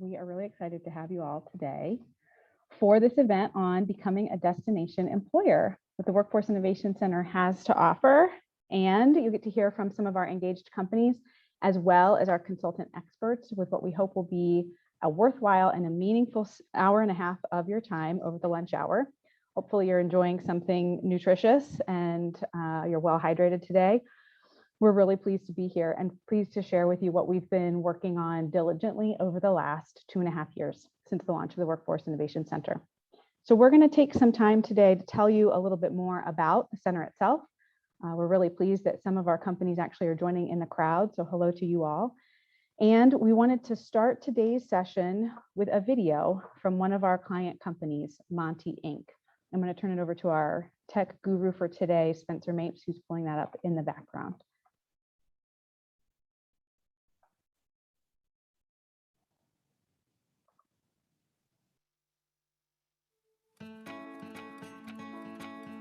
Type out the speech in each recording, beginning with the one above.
We are really excited to have you all today for this event on becoming a destination employer, what the Workforce Innovation Center has to offer. And you get to hear from some of our engaged companies, as well as our consultant experts, with what we hope will be a worthwhile and a meaningful hour and a half of your time over the lunch hour. Hopefully you're enjoying something nutritious and you're well hydrated today. We're really pleased to be here and pleased to share with you what we've been working on diligently over the last 2.5 years since the launch of the Workforce Innovation Center. So we're going to take some time today to tell you a little bit more about the center itself. We're really pleased that some of our companies actually are joining in the crowd, so hello to you all. And we wanted to start today's session with a video from one of our client companies, Monty Inc. I'm going to turn it over to our tech guru for today, Spencer Mapes, who's pulling that up in the background.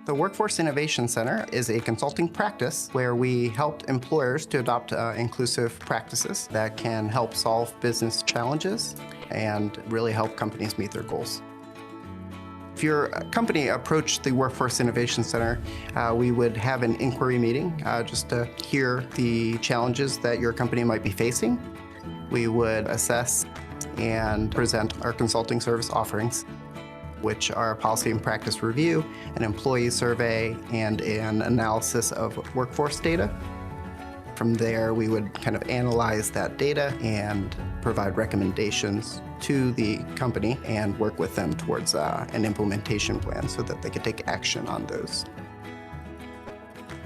The Workforce Innovation Center is a consulting practice where we help employers to adopt inclusive practices that can help solve business challenges and really help companies meet their goals. If your company approached the Workforce Innovation Center, we would have an inquiry meeting just to hear the challenges that your company might be facing. We would assess and present our consulting service offerings, which are a policy and practice review, an employee survey, and an analysis of workforce data. From there, we would kind of analyze that data and provide recommendations to the company and work with them towards an implementation plan so that they could take action on those.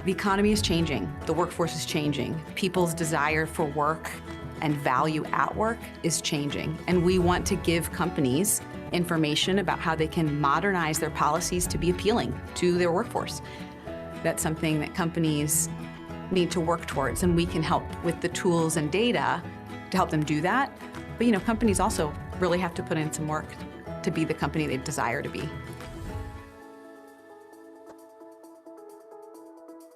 The economy is changing, the workforce is changing, people's desire for work and value at work is changing, and we want to give companies information about how they can modernize their policies to be appealing to their workforce. That's something that companies need to work towards, and we can help with the tools and data to help them do that. But companies also really have to put in some work to be the company they desire to be.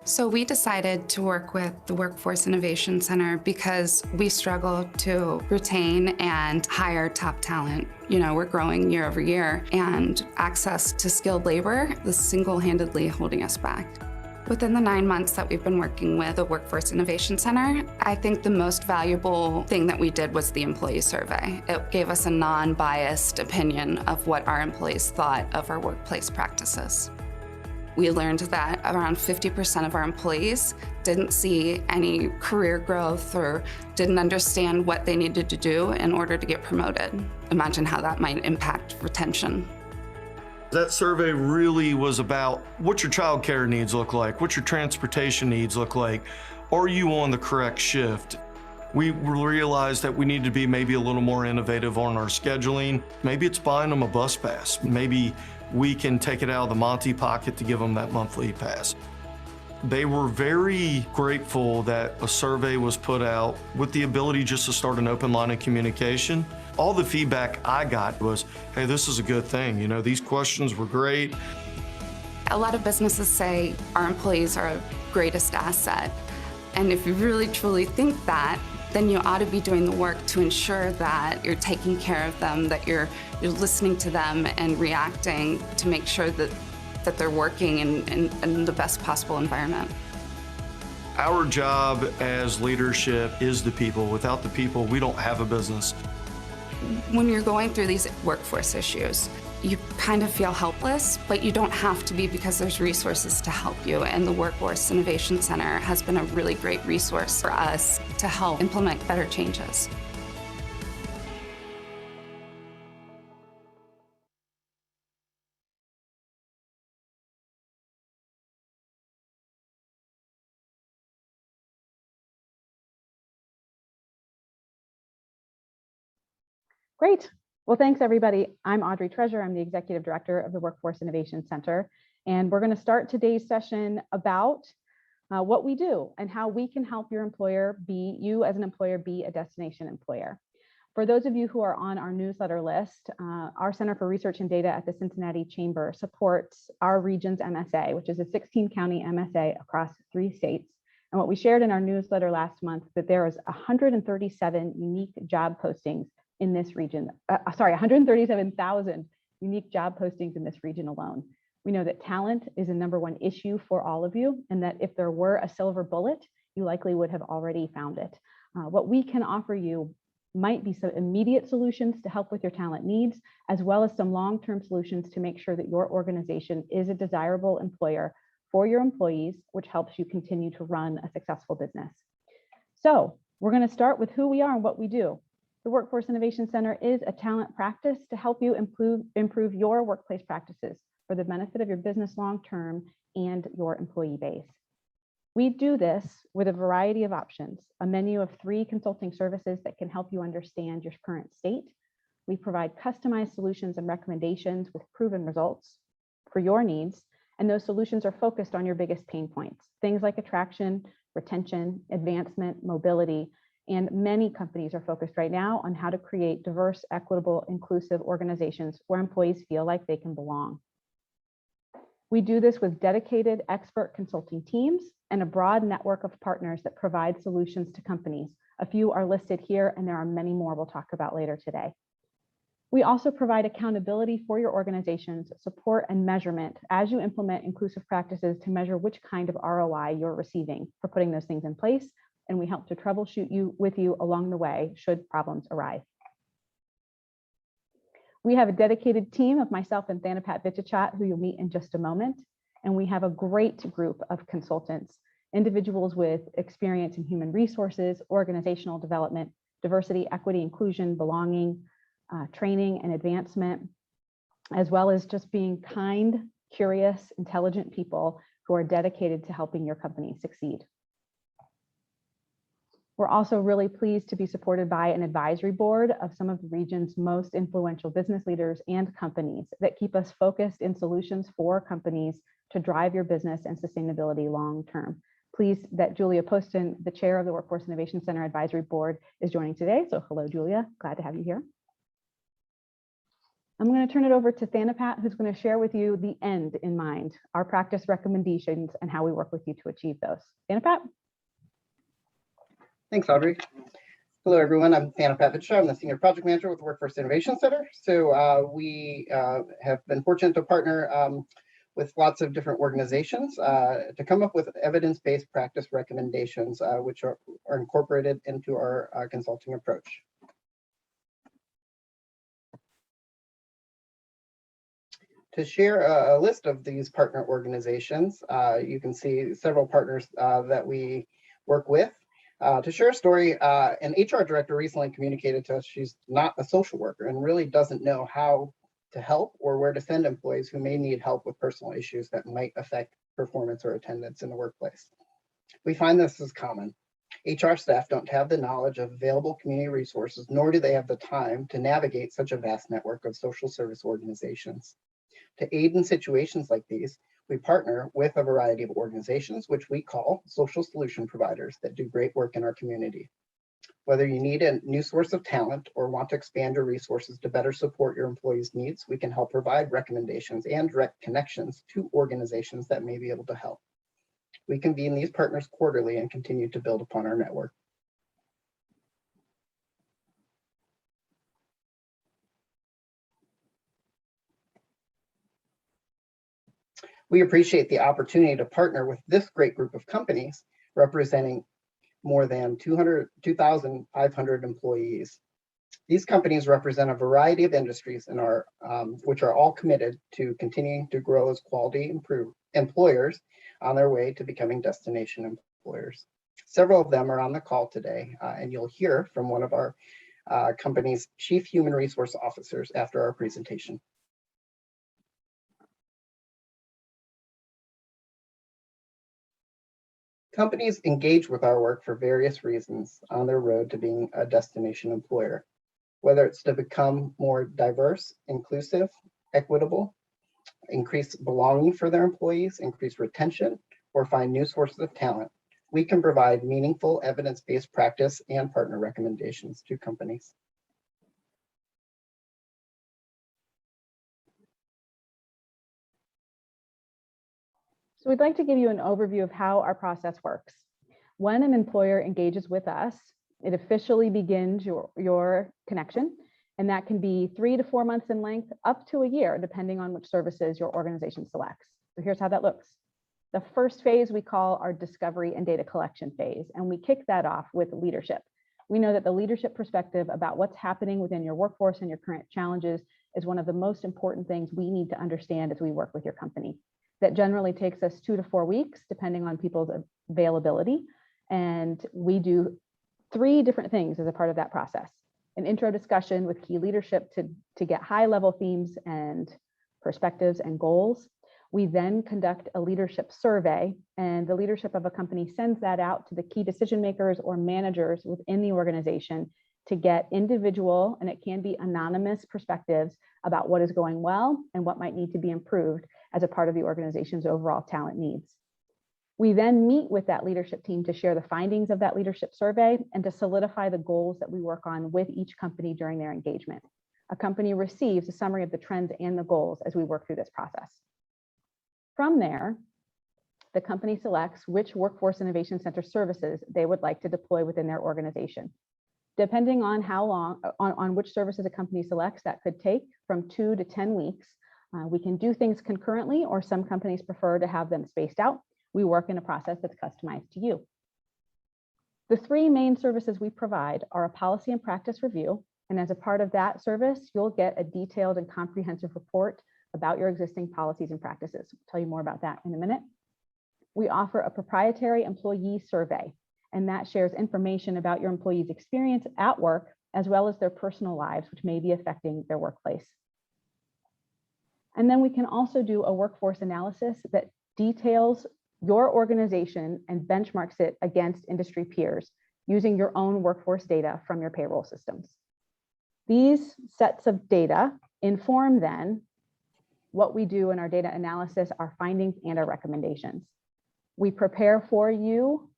So we decided to work with the Workforce Innovation Center because we struggle to retain and hire top talent. We're growing year over year, and access to skilled labor is single-handedly holding us back. Within the 9 months that we've been working with the Workforce Innovation Center, I think the most valuable thing that we did was the employee survey. It gave us a non-biased opinion of what our employees thought of our workplace practices. We learned that around 50% of our employees didn't see any career growth or didn't understand what they needed to do in order to get promoted. Imagine how that might impact retention. That survey really was about what your child care needs look like, what your transportation needs look like. Are you on the correct shift? We realized that we need to be maybe a little more innovative on our scheduling. Maybe it's buying them a bus pass. Maybe we can take it out of the Monty pocket to give them that monthly pass. They were very grateful that a survey was put out with the ability just to start an open line of communication. All the feedback I got was, hey, this is a good thing. These questions were great. A lot of businesses say our employees are our greatest asset. And if you really truly think that, then you ought to be doing the work to ensure that you're taking care of them, that you're listening to them and reacting to make sure that they're working in the best possible environment. Our job as leadership is the people. Without the people, we don't have a business. When you're going through these workforce issues, you kind of feel helpless, but you don't have to be because there's resources to help you. And the Workforce Innovation Center has been a really great resource for us to help implement better changes. Great. Well, thanks, everybody. I'm Audrey Treasure. I'm the Executive Director of the Workforce Innovation Center. And we're going to start today's session about what we do and how we can help you as an employer be a destination employer. For those of you who are on our newsletter list, our Center for Research and Data at the Cincinnati Chamber supports our region's MSA, which is a 16-county MSA across 3 states. And what we shared in our newsletter last month, that there is 137 unique job postings in this region. 137,000 unique job postings in this region alone. We know that talent is a #1 issue for all of you, and that if there were a silver bullet, you likely would have already found it. What we can offer you might be some immediate solutions to help with your talent needs, as well as some long-term solutions to make sure that your organization is a desirable employer for your employees, which helps you continue to run a successful business. So we're going to start with who we are and what we do. The Workforce Innovation Center is a talent practice to help you improve your workplace practices for the benefit of your business long-term and your employee base. We do this with a variety of options, a menu of 3 consulting services that can help you understand your current state. We provide customized solutions and recommendations with proven results for your needs, and those solutions are focused on your biggest pain points, things like attraction, retention, advancement, mobility, and many companies are focused right now on how to create diverse, equitable, inclusive organizations where employees feel like they can belong. We do this with dedicated expert consulting teams and a broad network of partners that provide solutions to companies. A few are listed here, and there are many more we'll talk about later today. We also provide accountability for your organization's support and measurement as you implement inclusive practices to measure which kind of ROI you're receiving for putting those things in place, and we help to troubleshoot with you along the way should problems arise. We have a dedicated team of myself and Thanapat Vichachat, who you'll meet in just a moment. And we have a great group of consultants, individuals with experience in human resources, organizational development, diversity, equity, inclusion, belonging, training and advancement, as well as just being kind, curious, intelligent people who are dedicated to helping your company succeed. We're also really pleased to be supported by an advisory board of some of the region's most influential business leaders and companies that keep us focused in solutions for companies to drive your business and sustainability long-term. Pleased that Julia Poston, the chair of the Workforce Innovation Center Advisory Board, is joining today. So hello, Julia, glad to have you here. I'm going to turn it over to Thanapat, who's going to share with you the end in mind, our practice recommendations and how we work with you to achieve those. Thanapat? Thanks, Audrey. Hello, everyone. I'm Thanapat Vichachat. I'm the Senior Project Manager with the Workforce Innovation Center. So we have been fortunate to partner with lots of different organizations to come up with evidence-based practice recommendations, which are incorporated into our consulting approach. To share a list of these partner organizations, you can see several partners that we work with. To share a story, an HR director recently communicated to us she's not a social worker and really doesn't know how to help or where to send employees who may need help with personal issues that might affect performance or attendance in the workplace. We find this is common. HR staff don't have the knowledge of available community resources, nor do they have the time to navigate such a vast network of social service organizations. To aid in situations like these, we partner with a variety of organizations, which we call social solution providers that do great work in our community. Whether you need a new source of talent or want to expand your resources to better support your employees' needs, we can help provide recommendations and direct connections to organizations that may be able to help. We convene these partners quarterly and continue to build upon our network. We appreciate the opportunity to partner with this great group of companies representing more than 2,500 employees. These companies represent a variety of industries and which are all committed to continuing to grow as quality employers on their way to becoming destination employers. Several of them are on the call today, and you'll hear from one of our company's chief human resource officers after our presentation. Companies engage with our work for various reasons on their road to being a destination employer, whether it's to become more diverse, inclusive, equitable, increase belonging for their employees, increase retention, or find new sources of talent. We can provide meaningful evidence-based practice and partner recommendations to companies. So we'd like to give you an overview of how our process works. When an employer engages with us, it officially begins your connection, And that can be 3 to 4 months in length, up to a year, depending on which services your organization selects. So here's how that looks. The first phase we call our discovery and data collection phase, and we kick that off with leadership. We know that the leadership perspective about what's happening within your workforce and your current challenges is one of the most important things we need to understand as we work with your company. That generally takes us 2 to 4 weeks, depending on people's availability. And we do 3 different things as a part of that process. An intro discussion with key leadership to get high-level themes and perspectives and goals. We then conduct a leadership survey, and the leadership of a company sends that out to the key decision makers or managers within the organization to get individual, and it can be anonymous, perspectives about what is going well and what might need to be improved as a part of the organization's overall talent needs. We then meet with that leadership team to share the findings of that leadership survey and to solidify the goals that we work on with each company during their engagement. A company receives a summary of the trends and the goals as we work through this process. From there, the company selects which Workforce Innovation Center services they would like to deploy within their organization. Depending on how long, on which services a company selects, that could take from 2 to 10 weeks. We can do things concurrently, or some companies prefer to have them spaced out. We work in a process that's customized to you. The 3 main services we provide are a policy and practice review. And as a part of that service, you'll get a detailed and comprehensive report about your existing policies and practices. I'll tell you more about that in a minute. We offer a proprietary employee survey, and that shares information about your employees' experience at work, as well as their personal lives, which may be affecting their workplace. And then we can also do a workforce analysis that details your organization and benchmarks it against industry peers using your own workforce data from your payroll systems. These sets of data inform then what we do in our data analysis, our findings, and our recommendations. We prepare for you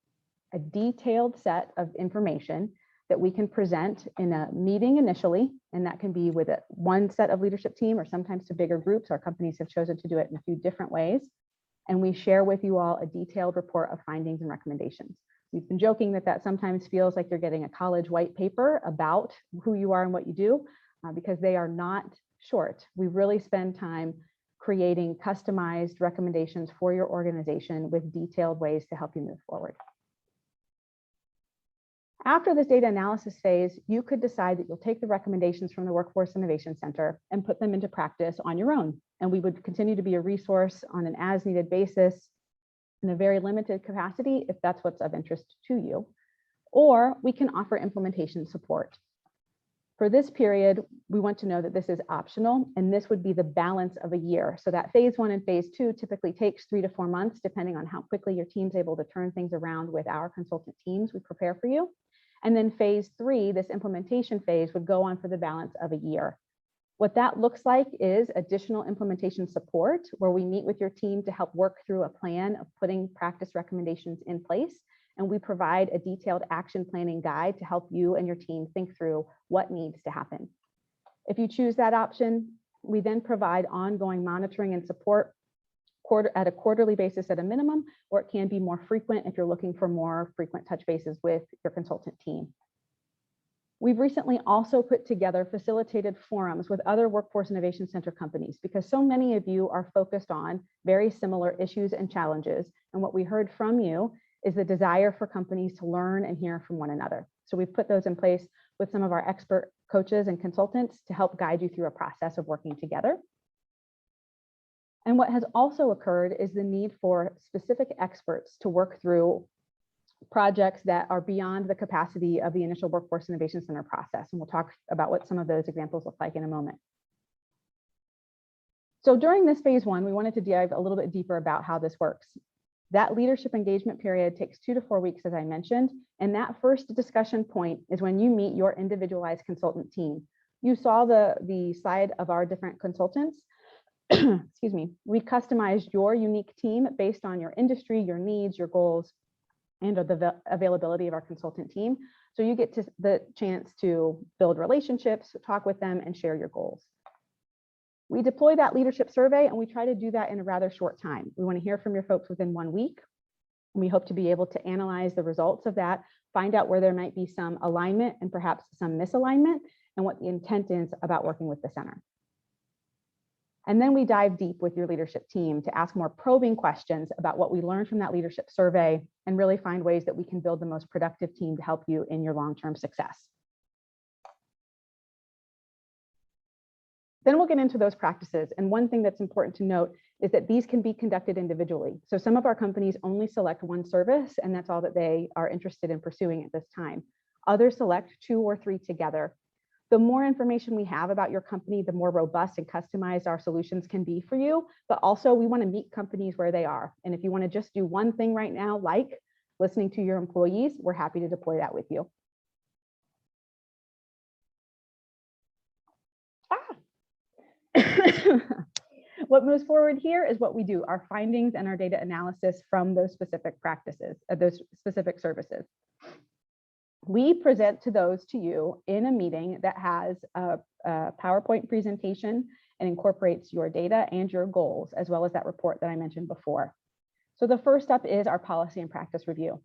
a detailed set of information that we can present in a meeting initially, and that can be with one set of leadership team or sometimes to bigger groups. Our companies have chosen to do it in a few different ways. And we share with you all a detailed report of findings and recommendations. We've been joking that sometimes feels like you're getting a college white paper about who you are and what you do, because they are not short. We really spend time creating customized recommendations for your organization with detailed ways to help you move forward. After this data analysis phase, you could decide that you'll take the recommendations from the Workforce Innovation Center and put them into practice on your own. And we would continue to be a resource on an as-needed basis in a very limited capacity if that's what's of interest to you. Or we can offer implementation support. For this period, we want to know that this is optional, and this would be the balance of a year. So that phase 1 and phase 2 typically takes 3 to 4 months, depending on how quickly your team's able to turn things around with our consultant teams we prepare for you. And then phase 3, this implementation phase, would go on for the balance of a year. What that looks like is additional implementation support, where we meet with your team to help work through a plan of putting practice recommendations in place. And we provide a detailed action planning guide to help you and your team think through what needs to happen. If you choose that option, we then provide ongoing monitoring and support at a quarterly basis at a minimum, or it can be more frequent if you're looking for more frequent touch bases with your consultant team. We've recently also put together facilitated forums with other Workforce Innovation Center companies, because so many of you are focused on very similar issues and challenges. And what we heard from you is the desire for companies to learn and hear from one another. So we've put those in place with some of our expert coaches and consultants to help guide you through a process of working together. And what has also occurred is the need for specific experts to work through projects that are beyond the capacity of the initial Workforce Innovation Center process. And we'll talk about what some of those examples look like in a moment. So during this phase 1, we wanted to dive a little bit deeper about how this works. That leadership engagement period takes 2 to 4 weeks, as I mentioned. And that first discussion point is when you meet your individualized consultant team. You saw the slide of our different consultants. Excuse me. We customized your unique team based on your industry, your needs, your goals, and the availability of our consultant team. So you get the chance to build relationships, talk with them, and share your goals. We deploy that leadership survey, and we try to do that in a rather short time. We want to hear from your folks within 1 week. And we hope to be able to analyze the results of that, find out where there might be some alignment and perhaps some misalignment, and what the intent is about working with the center. And then we dive deep with your leadership team to ask more probing questions about what we learned from that leadership survey and really find ways that we can build the most productive team to help you in your long-term success. Then we'll get into those practices. And one thing that's important to note is that these can be conducted individually. So some of our companies only select one service, and that's all that they are interested in pursuing at this time. Others select 2 or 3 together. The more information we have about your company, the more robust and customized our solutions can be for you. But also we want to meet companies where they are. And if you want to just do one thing right now, like listening to your employees, we're happy to deploy that with you. What moves forward here is what we do, our findings and our data analysis from those specific practices, those specific services. We present to you in a meeting that has a PowerPoint presentation and incorporates your data and your goals, as well as that report that I mentioned before. So the first step is our policy and practice review.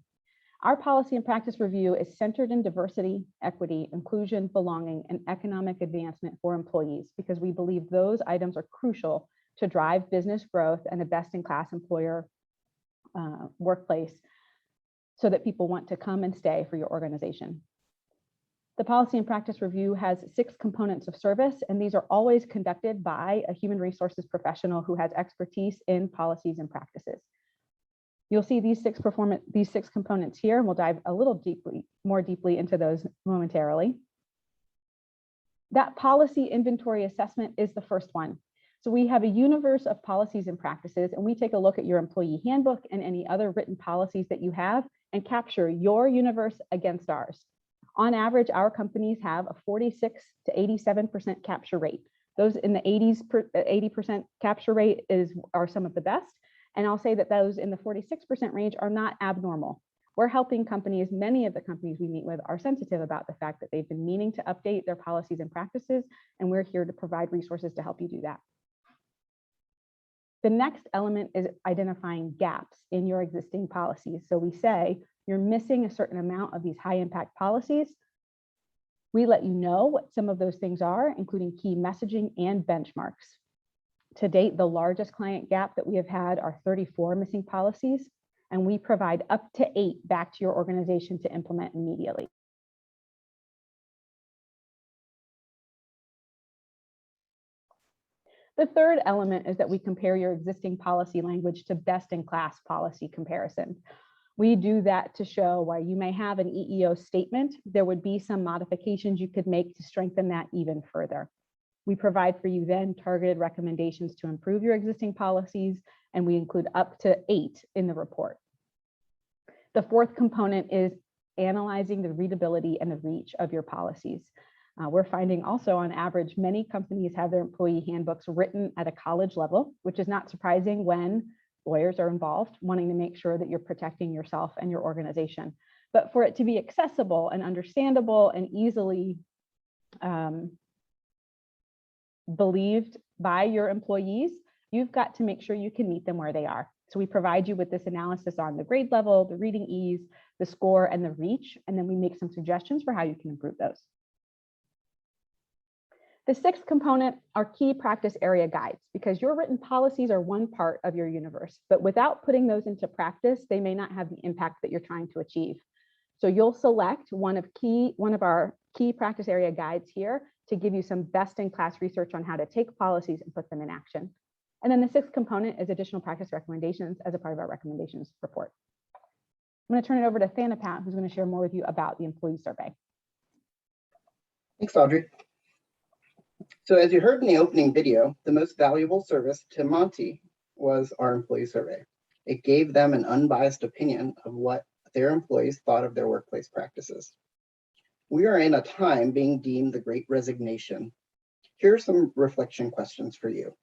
Our policy and practice review is centered in diversity, equity, inclusion, belonging, and economic advancement for employees, because we believe those items are crucial to drive business growth and a best-in-class employer workplace so that people want to come and stay for your organization. The policy and practice review has 6 components of service, and these are always conducted by a human resources professional who has expertise in policies and practices. You'll see these 6 components here, and we'll dive a little more deeply into those momentarily. That policy inventory assessment is the first one. So we have a universe of policies and practices, and we take a look at your employee handbook and any other written policies that you have and capture your universe against ours. On average, our companies have a 46 to 87% capture rate. Those in the 80% capture rate are some of the best. And I'll say that those in the 46% range are not abnormal. We're helping companies, many of the companies we meet with are sensitive about the fact that they've been meaning to update their policies and practices, and we're here to provide resources to help you do that. The next element is identifying gaps in your existing policies. So we say you're missing a certain amount of these high impact policies. We let you know what some of those things are, including key messaging and benchmarks. To date, the largest client gap that we have had are 34 missing policies, and we provide up to 8 back to your organization to implement immediately. The third element is that we compare your existing policy language to best-in-class policy comparison. We do that to show why you may have an EEO statement. There would be some modifications you could make to strengthen that even further. We provide for you then targeted recommendations to improve your existing policies, and we include up to 8 in the report. The fourth component is analyzing the readability and the reach of your policies. We're finding also on average, many companies have their employee handbooks written at a college level, which is not surprising when lawyers are involved, wanting to make sure that you're protecting yourself and your organization. But for it to be accessible and understandable and easily believed by your employees, you've got to make sure you can meet them where they are. So we provide you with this analysis on the grade level, the reading ease, the score, and the reach, and then we make some suggestions for how you can improve those. The sixth component are key practice area guides, because your written policies are one part of your universe, but without putting those into practice, they may not have the impact that you're trying to achieve. So you'll select one of our key practice area guides here to give you some best-in-class research on how to take policies and put them in action. And then the sixth component is additional practice recommendations as a part of our recommendations report. I'm going to turn it over to Thanapat, who's going to share more with you about the employee survey. Thanks, Audrey. So as you heard in the opening video, the most valuable service to Monty was our employee survey. It gave them an unbiased opinion of what their employees thought of their workplace practices. We are in a time being deemed the Great Resignation. Here are some reflection questions for you.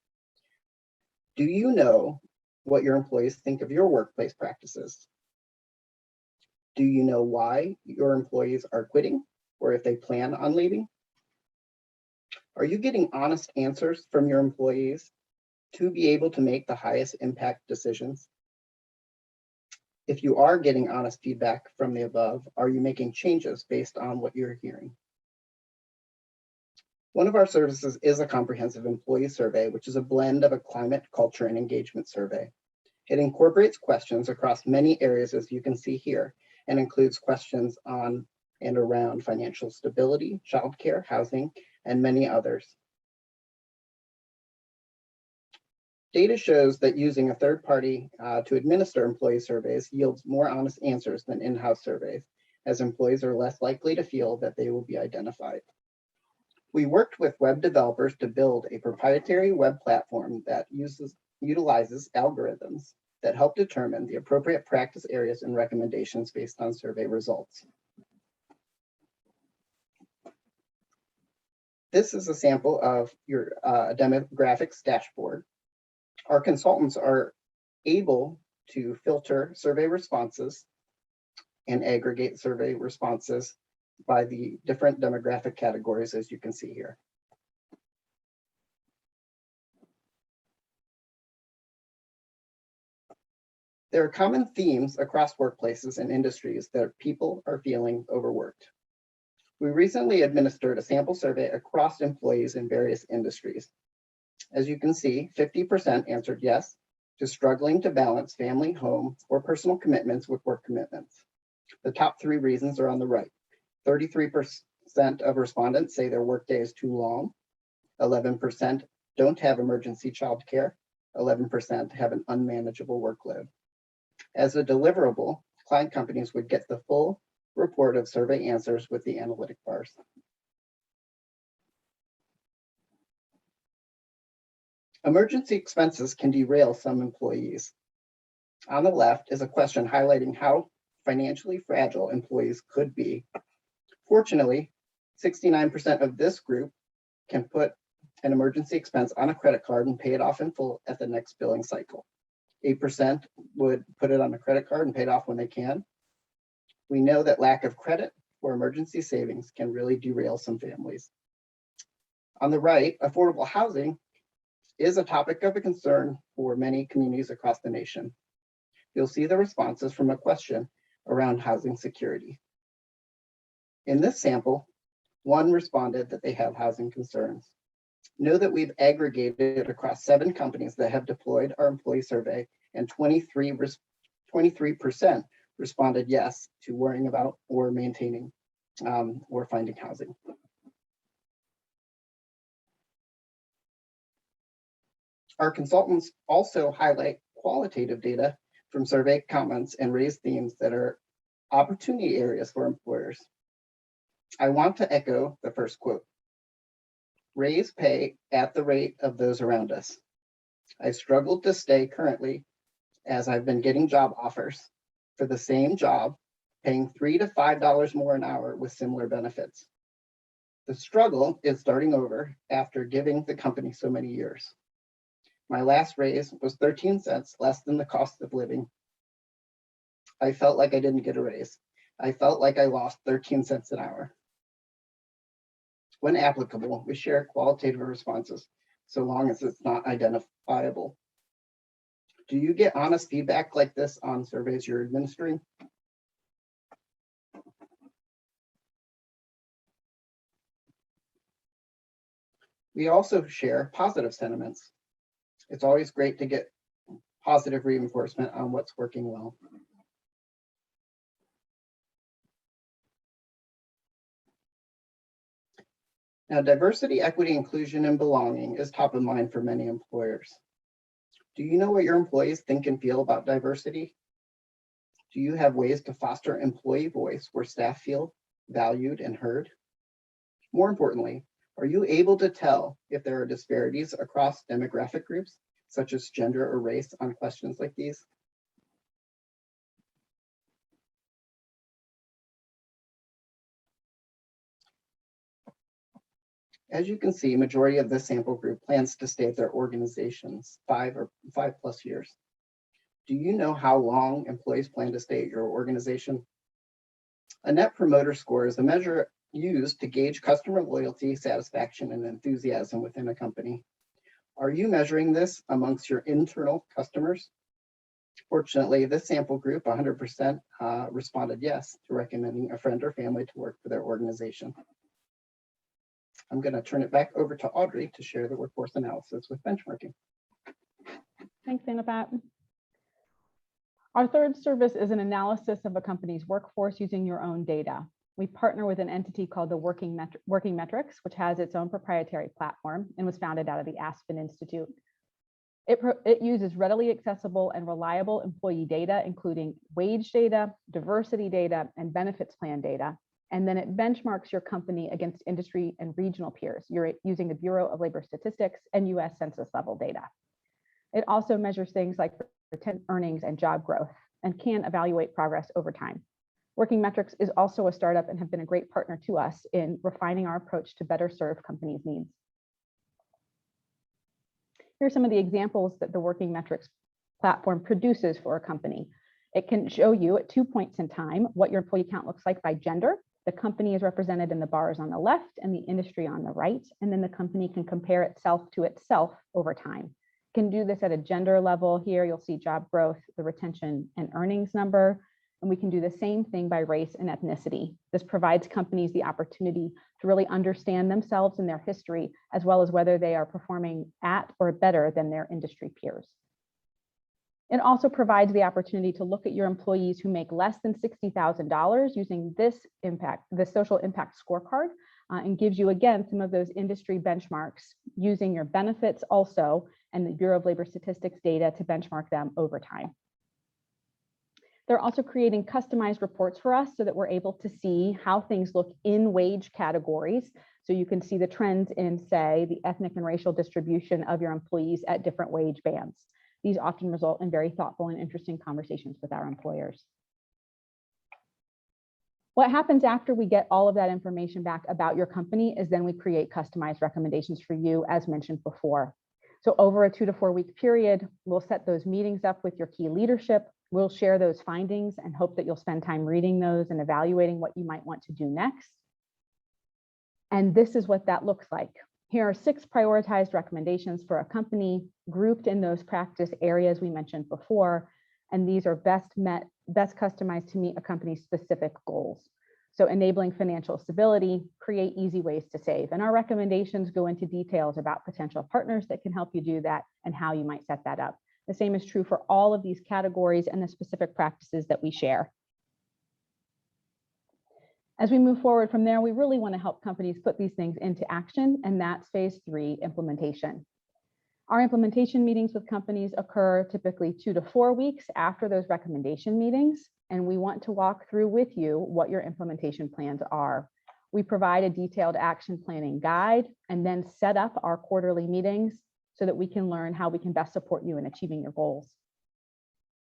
Do you know what your employees think of your workplace practices? Do you know why your employees are quitting, or if they plan on leaving? Are you getting honest answers from your employees to be able to make the highest impact decisions? If you are getting honest feedback from the above, are you making changes based on what you're hearing? One of our services is a comprehensive employee survey, which is a blend of a climate, culture, and engagement survey. It incorporates questions across many areas, as you can see here, and includes questions on and around financial stability, childcare, housing, and many others. Data shows that using a third party to administer employee surveys yields more honest answers than in-house surveys, as employees are less likely to feel that they will be identified. We worked with web developers to build a proprietary web platform that utilizes algorithms that help determine the appropriate practice areas and recommendations based on survey results. This is a sample of your demographics dashboard. Our consultants are able to filter survey responses and aggregate survey responses by the different demographic categories, as you can see here. There are common themes across workplaces and industries that people are feeling overworked. We recently administered a sample survey across employees in various industries. As you can see, 50% answered yes to struggling to balance family, home, or personal commitments with work commitments. The top 3 reasons are on the right. 33% of respondents say their workday is too long. 11% don't have emergency childcare. 11% have an unmanageable workload. As a deliverable, client companies would get the full report of survey answers with the analytic bars. Emergency expenses can derail some employees. On the left is a question highlighting how financially fragile employees could be. Fortunately, 69% of this group can put an emergency expense on a credit card and pay it off in full at the next billing cycle. 8% would put it on a credit card and pay it off when they can. We know that lack of credit or emergency savings can really derail some families. On the right, affordable housing is a topic of concern for many communities across the nation. You'll see the responses from a question around housing security. In this sample, 1 responded that they have housing concerns. Know that we've aggregated across 7 companies that have deployed our employee survey, and 23% responded yes to worrying about or maintaining or finding housing. Our consultants also highlight qualitative data from survey comments and raise themes that are opportunity areas for employers. I want to echo the first quote. Raise pay at the rate of those around us. I struggled to stay currently as I've been getting job offers for the same job, paying $3 to $5 more an hour with similar benefits. The struggle is starting over after giving the company so many years. My last raise was 13 cents less than the cost of living. I felt like I didn't get a raise. I felt like I lost 13 cents an hour. When applicable, we share qualitative responses, so long as it's not identifiable. Do you get honest feedback like this on surveys you're administering? We also share positive sentiments. It's always great to get positive reinforcement on what's working well. Now, diversity, equity, inclusion, and belonging is top of mind for many employers. Do you know what your employees think and feel about diversity? Do you have ways to foster employee voice where staff feel valued and heard? More importantly, are you able to tell if there are disparities across demographic groups, such as gender or race, on questions like these? As you can see, majority of this sample group plans to stay at their organizations 5+ years. Do you know how long employees plan to stay at your organization? A Net Promoter Score is a measure used to gauge customer loyalty, satisfaction, and enthusiasm within a company. Are you measuring this amongst your internal customers? Fortunately, this sample group, 100%, responded yes to recommending a friend or family to work for their organization. I'm going to turn it back over to Audrey to share the workforce analysis with benchmarking. Thanks, Anapat. Our third service is an analysis of a company's workforce using your own data. We partner with an entity called the Working Metrics, which has its own proprietary platform and was founded out of the Aspen Institute. It uses readily accessible and reliable employee data, including wage data, diversity data, and benefits plan data. And then it benchmarks your company against industry and regional peers. You're using the Bureau of Labor Statistics and US Census level data. It also measures things like retention, earnings, and job growth, and can evaluate progress over time. Working Metrics is also a startup and have been a great partner to us in refining our approach to better serve companies' needs. Here are some of the examples that the Working Metrics platform produces for a company. It can show you at 2 points in time what your employee count looks like by gender. The company is represented in the bars on the left and the industry on the right, and then the company can compare itself to itself over time. Can do this at a gender level. Here you'll see job growth, the retention and earnings number, and we can do the same thing by race and ethnicity. This provides companies the opportunity to really understand themselves and their history, as well as whether they are performing at or better than their industry peers. It also provides the opportunity to look at your employees who make less than $60,000 using this social impact scorecard, and gives you, again, some of those industry benchmarks using your benefits also and the Bureau of Labor Statistics data to benchmark them over time. They're also creating customized reports for us so that we're able to see how things look in wage categories. So you can see the trends in, say, the ethnic and racial distribution of your employees at different wage bands. These often result in very thoughtful and interesting conversations with our employers. What happens after we get all of that information back about your company is then we create customized recommendations for you, as mentioned before. So over a 2 to 4 week period, we'll set those meetings up with your key leadership. We'll share those findings and hope that you'll spend time reading those and evaluating what you might want to do next. And this is what that looks like. Here are 6 prioritized recommendations for a company grouped in those practice areas we mentioned before. And these are best customized to meet a company's specific goals. So enabling financial stability, create easy ways to save. And our recommendations go into details about potential partners that can help you do that and how you might set that up. The same is true for all of these categories and the specific practices that we share. As we move forward from there, we really want to help companies put these things into action, and that's phase 3, implementation. Our implementation meetings with companies occur typically 2 to 4 weeks after those recommendation meetings, and we want to walk through with you what your implementation plans are. We provide a detailed action planning guide and then set up our quarterly meetings so that we can learn how we can best support you in achieving your goals.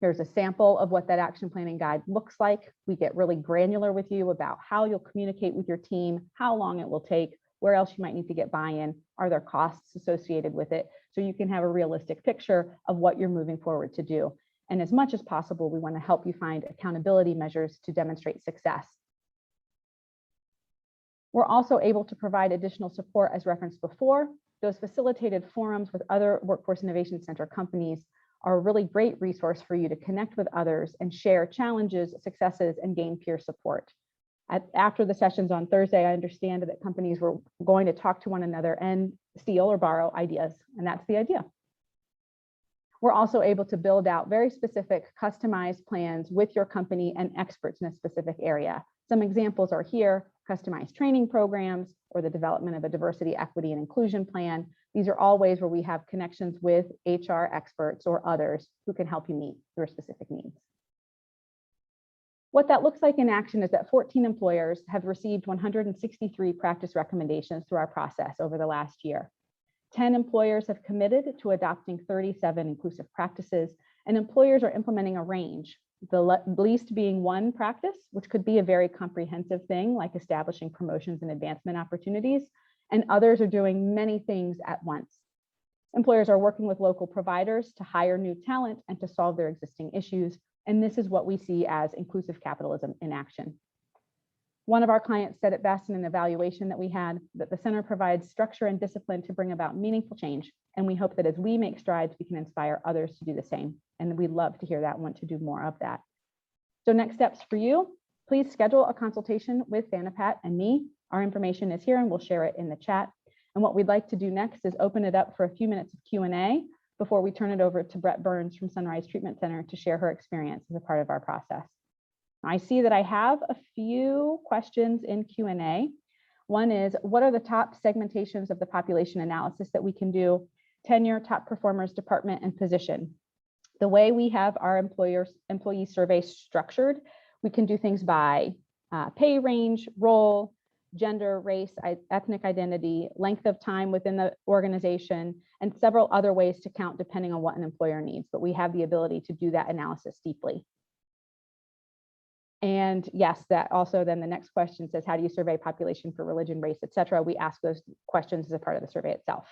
Here's a sample of what that action planning guide looks like. We get really granular with you about how you'll communicate with your team, how long it will take, where else you might need to get buy-in, are there costs associated with it, so you can have a realistic picture of what you're moving forward to do. And as much as possible, we want to help you find accountability measures to demonstrate success. We're also able to provide additional support as referenced before. Those facilitated forums with other Workforce Innovation Center companies are a really great resource for you to connect with others and share challenges, successes, and gain peer support. After the sessions on Thursday, I understand that companies were going to talk to one another and steal or borrow ideas, and that's the idea. We're also able to build out very specific customized plans with your company and experts in a specific area. Some examples are here: customized training programs or the development of a diversity, equity, and inclusion plan. These are all ways where we have connections with HR experts or others who can help you meet your specific needs. What that looks like in action is that 14 employers have received 163 practice recommendations through our process over the last year. 10 employers have committed to adopting 37 inclusive practices, and employers are implementing a range, the least being one practice, which could be a very comprehensive thing like establishing promotions and advancement opportunities, and others are doing many things at once. Employers are working with local providers to hire new talent and to solve their existing issues, and this is what we see as inclusive capitalism in action. One of our clients said it best in an evaluation that we had, that the center provides structure and discipline to bring about meaningful change. And we hope that as we make strides, we can inspire others to do the same. And we'd love to hear that and want to do more of that. So next steps for you, please schedule a consultation with Anapat and me. Our information is here and we'll share it in the chat. And what we'd like to do next is open it up for a few minutes of Q&A before we turn it over to Brett Burns from Sunrise Treatment Center to share her experience as a part of our process. I see that I have a few questions in Q&A. One is, what are the top segmentations of the population analysis that we can do? Tenure, top performers, department, and position. The way we have our employee survey structured, we can do things by pay range, role, gender, race, ethnic identity, length of time within the organization, and several other ways to count depending on what an employer needs. But we have the ability to do that analysis deeply. And yes, that also then the next question says, how do you survey population for religion, race, et cetera? We ask those questions as a part of the survey itself.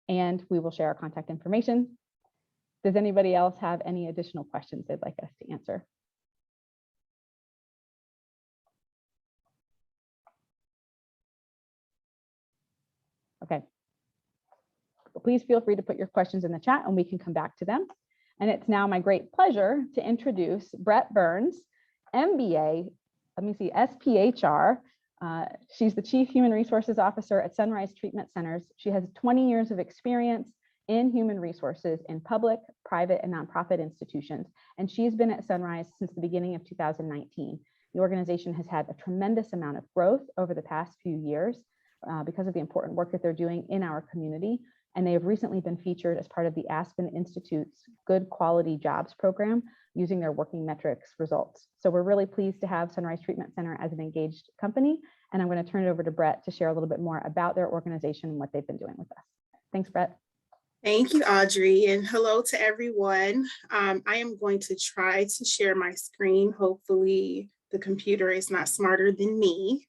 And we will share our contact information. Does anybody else have any additional questions they'd like us to answer? Okay. Please feel free to put your questions in the chat and we can come back to them. And it's now my great pleasure to introduce Brett Burns, MBA, SPHR. She's the Chief Human Resources Officer at Sunrise Treatment Centers. She has 20 years of experience in human resources in public, private, and nonprofit institutions. And she's been at Sunrise since the beginning of 2019. The organization has had a tremendous amount of growth over the past few years because of the important work that they're doing in our community. And they have recently been featured as part of the Aspen Institute's Good Quality Jobs program using their working metrics results. So we're really pleased to have Sunrise Treatment Center as an engaged company. And I'm going to turn it over to Brett to share a little bit more about their organization and what they've been doing with us. Thanks, Brett. Thank you, Audrey, and hello to everyone. I am going to try to share my screen. Hopefully the computer is not smarter than me.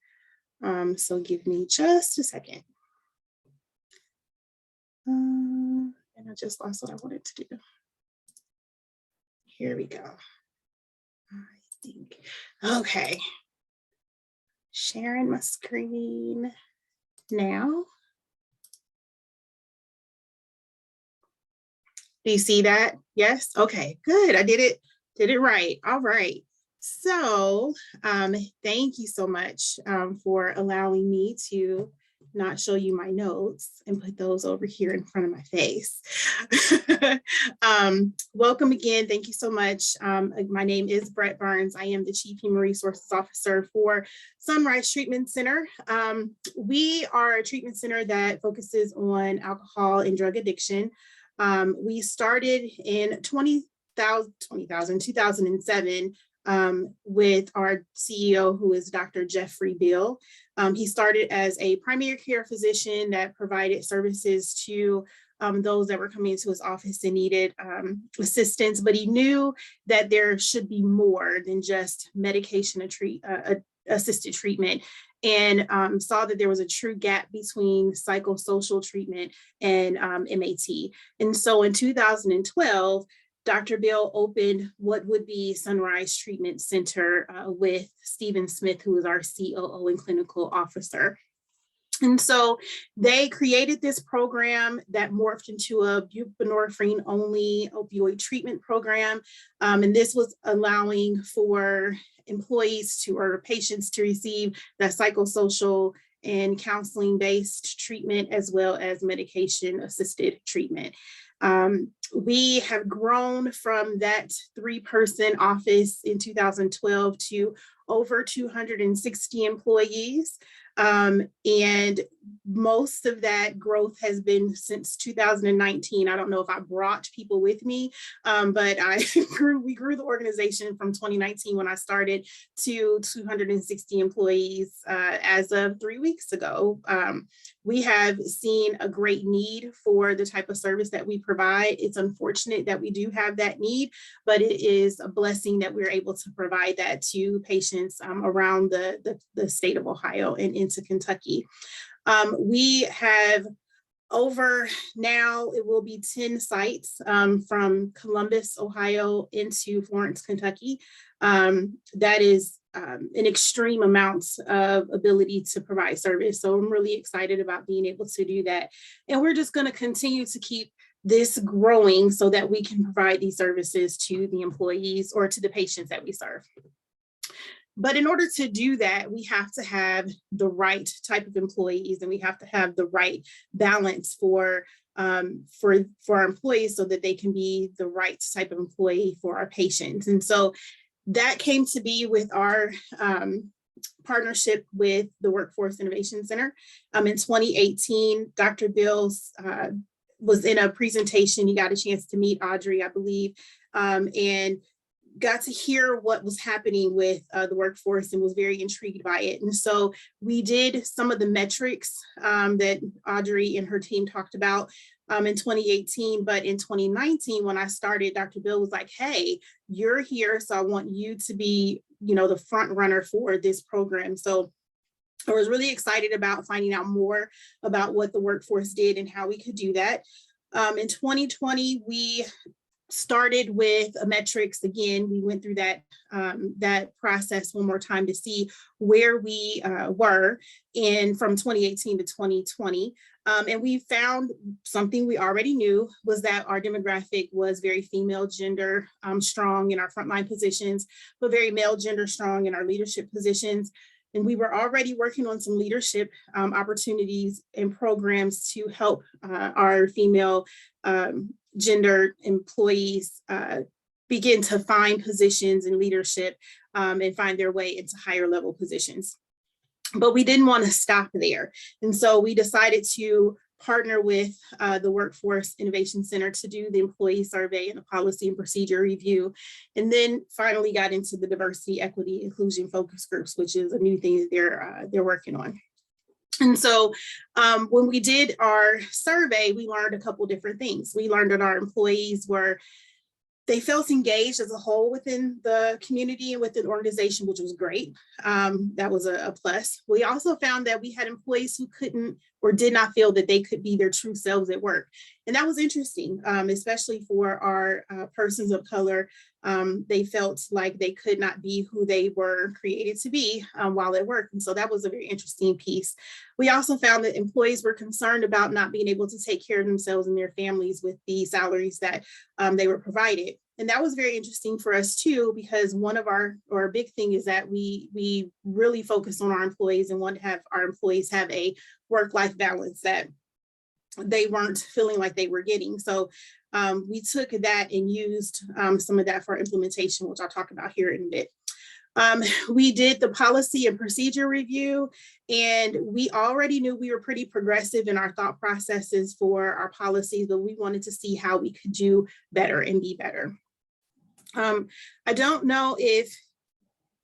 So give me just a second. And I just lost what I wanted to do. Here we go. I think, okay. Sharing my screen now. Do you see that? Yes? Okay, good. I did it right. All right. So thank you so much for allowing me to not show you my notes and put those over here in front of my face. Welcome again. Thank you so much. My name is Brett Burns. I am the Chief Human Resources Officer for Sunrise Treatment Center. We are a treatment center that focuses on alcohol and drug addiction. We started in 2007 with our CEO, who is Dr. Jeffrey Bill. He started as a primary care physician that provided services to those that were coming into his office and needed assistance, but he knew that there should be more than just medication assisted treatment, and saw that there was a true gap between psychosocial treatment and MAT. And so in 2012, Dr. Bill opened what would be Sunrise Treatment Center with Stephen Smith, who is our COO and clinical officer. And so they created this program that morphed into a buprenorphine-only opioid treatment program. And this was allowing for employees or patients to receive that psychosocial and counseling-based treatment, as well as medication-assisted treatment. We have grown from that 3-person office in 2012 to over 260 employees. And most of that growth has been since 2019. I don't know if I brought people with me, but we grew the organization from 2019 when I started to 260 employees as of 3 weeks ago. We have seen a great need for the type of service that we provide. It's unfortunate that we do have that need, but it is a blessing that we're able to provide that to patients around the state of Ohio and into Kentucky. We have over now, it will be 10 sites from Columbus, Ohio into Florence, Kentucky. That is an extreme amount of ability to provide service. So I'm really excited about being able to do that. And we're just going to continue to keep this growing so that we can provide these services to the employees or to the patients that we serve. But in order to do that, we have to have the right type of employees, and we have to have the right balance for our employees so that they can be the right type of employee for our patients. And so that came to be with our partnership with the Workforce Innovation Center. In 2018, Dr. Bills was in a presentation. You got a chance to meet Audrey, I believe, and got to hear what was happening with the workforce and was very intrigued by it. And so we did some of the metrics that Audrey and her team talked about in 2018, but in 2019, when I started, Dr. Bill was like, hey, you're here, so I want you to be, the front runner for this program. So I was really excited about finding out more about what the workforce did and how we could do that. In 2020, we started with metrics. Again, we went through that process one more time to see where we were from 2018 to 2020. And we found something we already knew was that our demographic was very female gender strong in our frontline positions, but very male gender strong in our leadership positions. And we were already working on some leadership opportunities and programs to help our female gender employees begin to find positions in leadership and find their way into higher level positions. But we didn't want to stop there. And so we decided to partner with the Workforce Innovation Center to do the employee survey and the policy and procedure review. And then finally got into the diversity, equity, inclusion focus groups, which is a new thing that they're working on. And so when we did our survey, we learned a couple different things. We learned that our employees they felt engaged as a whole within the community and within the organization, which was great. That was a plus. We also found that we had employees who couldn't or did not feel that they could be their true selves at work. And that was interesting, especially for our persons of color. They felt like they could not be who they were created to be while at work. And so that was a very interesting piece. We also found that employees were concerned about not being able to take care of themselves and their families with the salaries that they were provided. And that was very interesting for us too, because one of our big thing is that we really focus on our employees and want to have our employees have a work-life balance that they weren't feeling like they were getting. So we took that and used some of that for implementation, which I'll talk about here in a bit. We did the policy and procedure review, and we already knew we were pretty progressive in our thought processes for our policies, but we wanted to see how we could do better and be better. I don't know if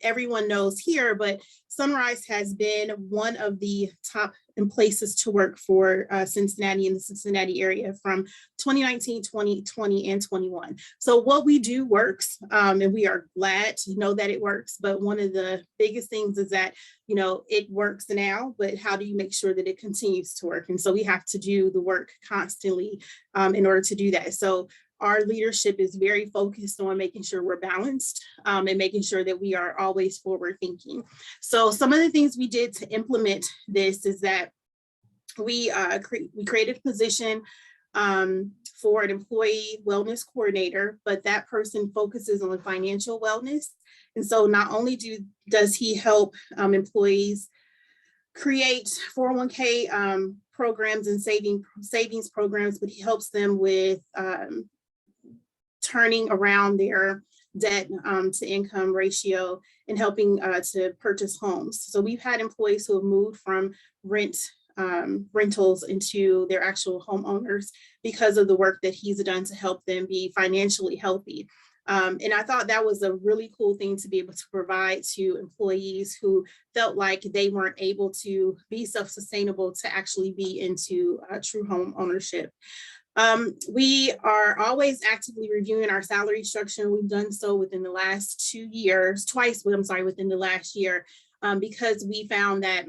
everyone knows here, but Sunrise has been one of the top places to work for Cincinnati in the Cincinnati area from 2019, 2020, and 21. So what we do works, and we are glad to know that it works. But one of the biggest things is that, it works now, but how do you make sure that it continues to work? And so we have to do the work constantly in order to do that. So our leadership is very focused on making sure we're balanced and making sure that we are always forward thinking. So some of the things we did to implement this is that we created a position for an employee wellness coordinator, but that person focuses on financial wellness. And so not only does he help employees create 401k programs and savings programs, but he helps them with turning around their debt to income ratio and helping to purchase homes. So we've had employees who have moved from rentals into their actual homeowners because of the work that he's done to help them be financially healthy. And I thought that was a really cool thing to be able to provide to employees who felt like they weren't able to be self-sustainable to actually be into true home ownership. We are always actively reviewing our salary structure. We've done so within the last 2 years, within the last year, because we found that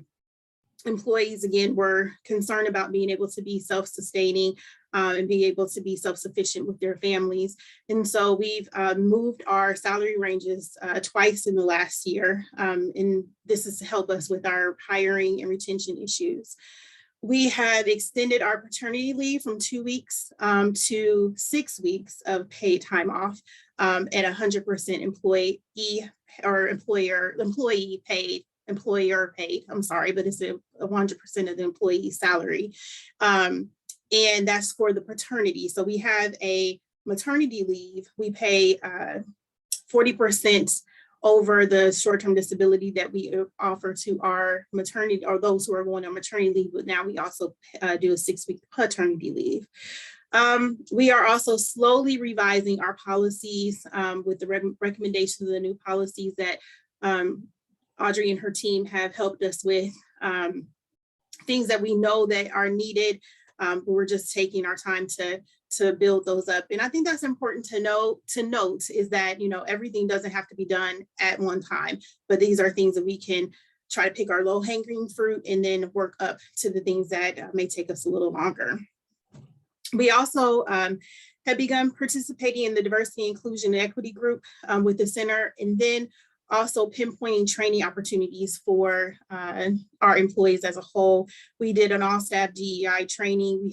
employees, again, were concerned about being able to be self-sustaining and being able to be self-sufficient with their families. And so we've moved our salary ranges twice in the last year. And this is to help us with our hiring and retention issues. We have extended our paternity leave from 2 weeks to 6 weeks of paid time off at 100% employee or employee paid, employer paid. I'm sorry, but it's 100% of the employee salary. And that's for the paternity. So we have a maternity leave. We pay 40% over the short-term disability that we offer to our maternity or those who are going on maternity leave, but now we also do a 6-week paternity leave. We are also slowly revising our policies with the recommendations of the new policies that Audrey and her team have helped us with, things that we know that are needed. But we're just taking our time to build those up. And I think that's important to note is that, everything doesn't have to be done at one time, but these are things that we can try to pick our low hanging fruit and then work up to the things that may take us a little longer. We also have begun participating in the diversity, inclusion, and equity group with the center, and then also pinpointing training opportunities for our employees as a whole. We did an all-staff DEI training.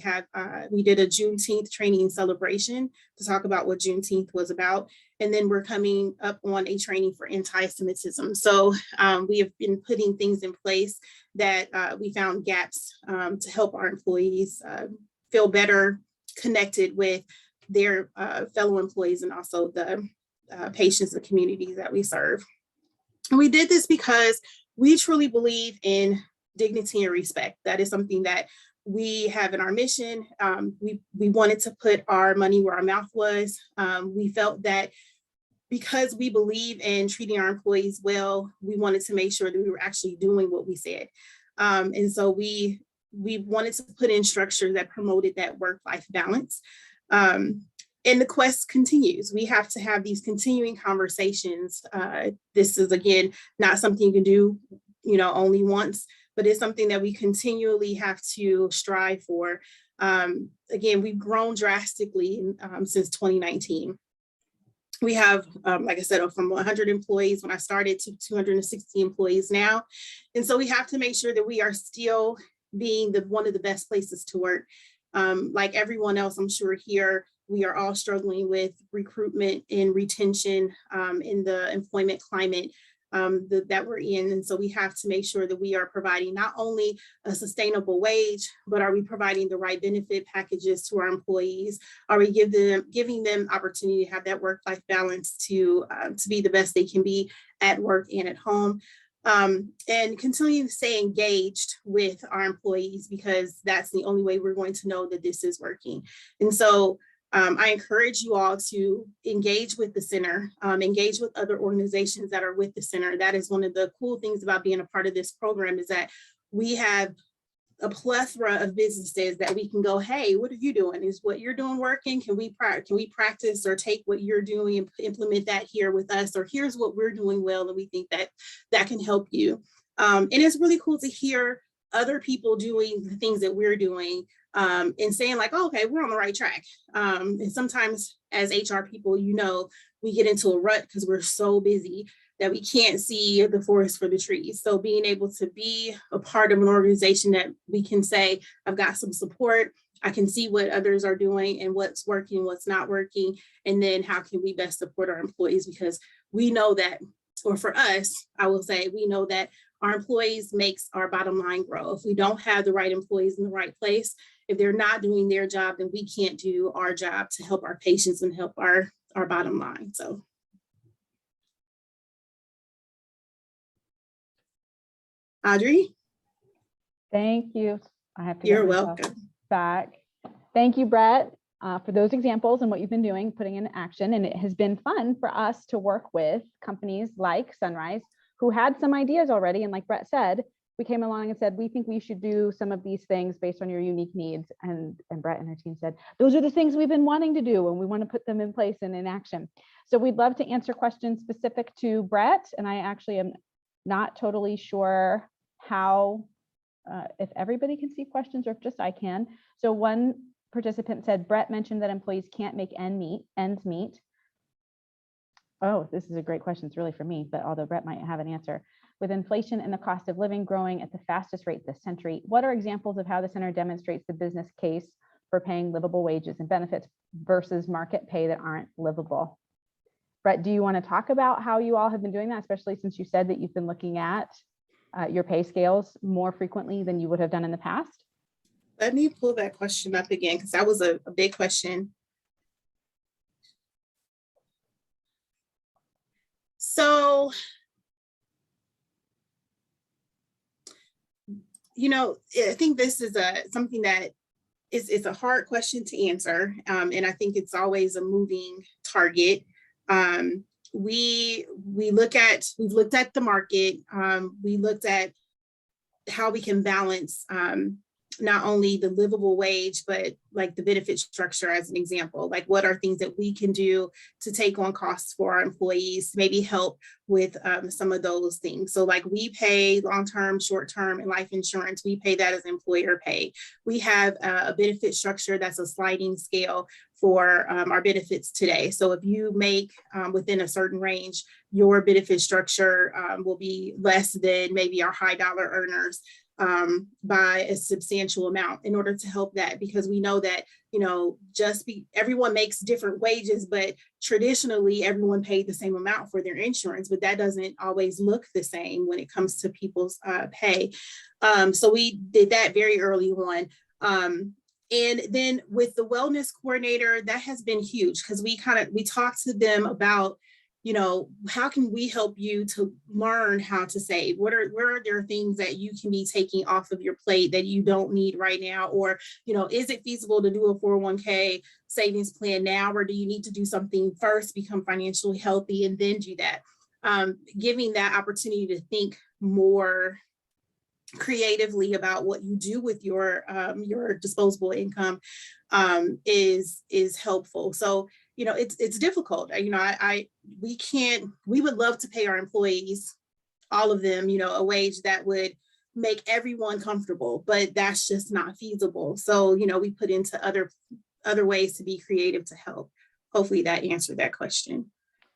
We did a Juneteenth training celebration to talk about what Juneteenth was about. And then we're coming up on a training for anti-Semitism. So we have been putting things in place that we found gaps to help our employees feel better connected with their fellow employees and also the patients and communities that we serve. And we did this because we truly believe in dignity and respect. That is something that we have in our mission. We wanted to put our money where our mouth was. We felt that because we believe in treating our employees well, we wanted to make sure that we were actually doing what we said. And so we wanted to put in structure that promoted that work-life balance. And the quest continues. We have to have these continuing conversations. This is, again, not something you can do, only once, but it's something that we continually have to strive for. Again, we've grown drastically since 2019. We have, like I said, from 100 employees when I started to 260 employees now. And so we have to make sure that we are still being one of the best places to work. Like everyone else, I'm sure here, we are all struggling with recruitment and retention in the employment climate that we're in. And so we have to make sure that we are providing not only a sustainable wage, but are we providing the right benefit packages to our employees? Are we giving them opportunity to have that work-life balance to be the best they can be at work and at home? And continue to stay engaged with our employees, because that's the only way we're going to know that this is working. And so I encourage you all to engage with the center, engage with other organizations that are with the center. That is one of the cool things about being a part of this program, is that we have a plethora of businesses that we can go, hey, what are you doing? Is what you're doing working? Can we practice or take what you're doing and implement that here with us? Or here's what we're doing well, and we think that can help you. And it's really cool to hear other people doing the things that we're doing and saying like, oh, okay, we're on the right track. And sometimes as HR people, we get into a rut because we're so busy that we can't see the forest for the trees. So being able to be a part of an organization that we can say, I've got some support, I can see what others are doing and what's working, what's not working, and then how can we best support our employees? Because we know that, or for us, I will say, we know that our employees makes our bottom line grow. If we don't have the right employees in the right place, if they're not doing their job, then we can't do our job to help our patients and help our bottom line. So. Audrey? Thank you. I have to. You're welcome. Back. Thank you, Brett, for those examples and what you've been doing, putting in action. And it has been fun for us to work with companies like Sunrise, who had some ideas already. And like Brett said, we came along and said, we think we should do some of these things based on your unique needs. And Brett and her team said, those are the things we've been wanting to do, and we want to put them in place and in action. So we'd love to answer questions specific to Brett. And I actually am not totally sure how, if everybody can see questions or if just I can. So one participant said, Brett mentioned that employees can't make ends meet. Oh, this is a great question. It's really for me, but although Brett might have an answer. With inflation and the cost of living growing at the fastest rate this century, what are examples of how the center demonstrates the business case for paying livable wages and benefits versus market pay that aren't livable? Brett, do you want to talk about how you all have been doing that, especially since you said that you've been looking at your pay scales more frequently than you would have done in the past? Let me pull that question up again, because that was a big question. So, I think this is something that is a hard question to answer. And I think it's always a moving target. We've looked at the market. We looked at how we can balance not only the livable wage, but like the benefit structure as an example. Like, what are things that we can do to take on costs for our employees, maybe help with some of those things. So like, we pay long-term, short-term, and life insurance. We pay that as employer pay. We have a benefit structure that's a sliding scale for our benefits today. So if you make within a certain range, your benefit structure will be less than maybe our high dollar earners by a substantial amount in order to help that, because we know that, everyone makes different wages, but traditionally everyone paid the same amount for their insurance, but that doesn't always look the same when it comes to people's pay. So we did that very early on. And then with the wellness coordinator, that has been huge, because we talked to them about, how can we help you to learn how to save? Where are there things that you can be taking off of your plate that you don't need right now? Or, is it feasible to do a 401k savings plan now, or do you need to do something first, become financially healthy, and then do that? Giving that opportunity to think more creatively about what you do with your disposable income is helpful. So, it's difficult. We would love to pay our employees, all of them, a wage that would make everyone comfortable, but that's just not feasible. So, we put into other ways to be creative to help. Hopefully that answered that question.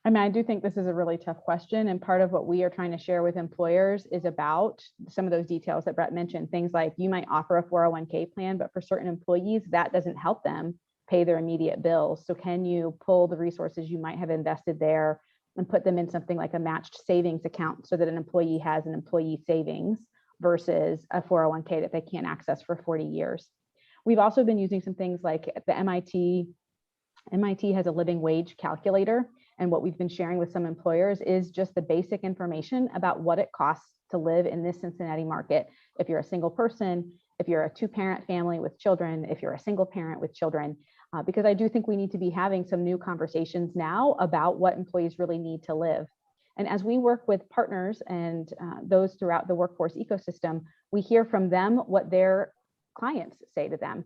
I do think this is a really tough question. And part of what we are trying to share with employers is about some of those details that Brett mentioned. Things like, you might offer a 401k plan, but for certain employees, that doesn't help them pay their immediate bills. So can you pull the resources you might have invested there and put them in something like a matched savings account, so that an employee has an employee savings versus a 401k that they can't access for 40 years. We've also been using some things like the MIT has a living wage calculator. And what we've been sharing with some employers is just the basic information about what it costs to live in this Cincinnati market. If you're a single person, if you're a 2-parent family with children, if you're a single parent with children, because I do think we need to be having some new conversations now about what employees really need to live. And as we work with partners and those throughout the workforce ecosystem, we hear from them what their clients say to them.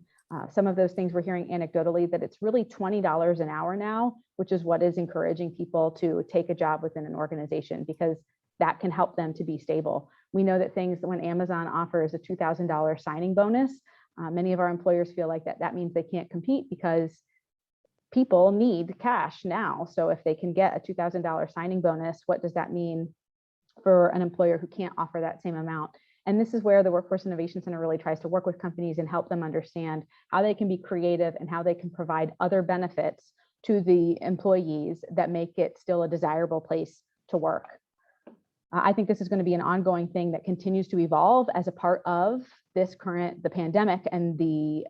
Some of those things we're hearing anecdotally, that it's really $20 an hour now, which is what is encouraging people to take a job within an organization, because that can help them to be stable. We know that when Amazon offers a $2,000 signing bonus, many of our employers feel like that means they can't compete, because people need cash now. So if they can get a $2,000 signing bonus, what does that mean for an employer who can't offer that same amount? And this is where the Workforce Innovation Center really tries to work with companies and help them understand how they can be creative and how they can provide other benefits to the employees that make it still a desirable place to work. I think this is going to be an ongoing thing that continues to evolve as a part of the pandemic and the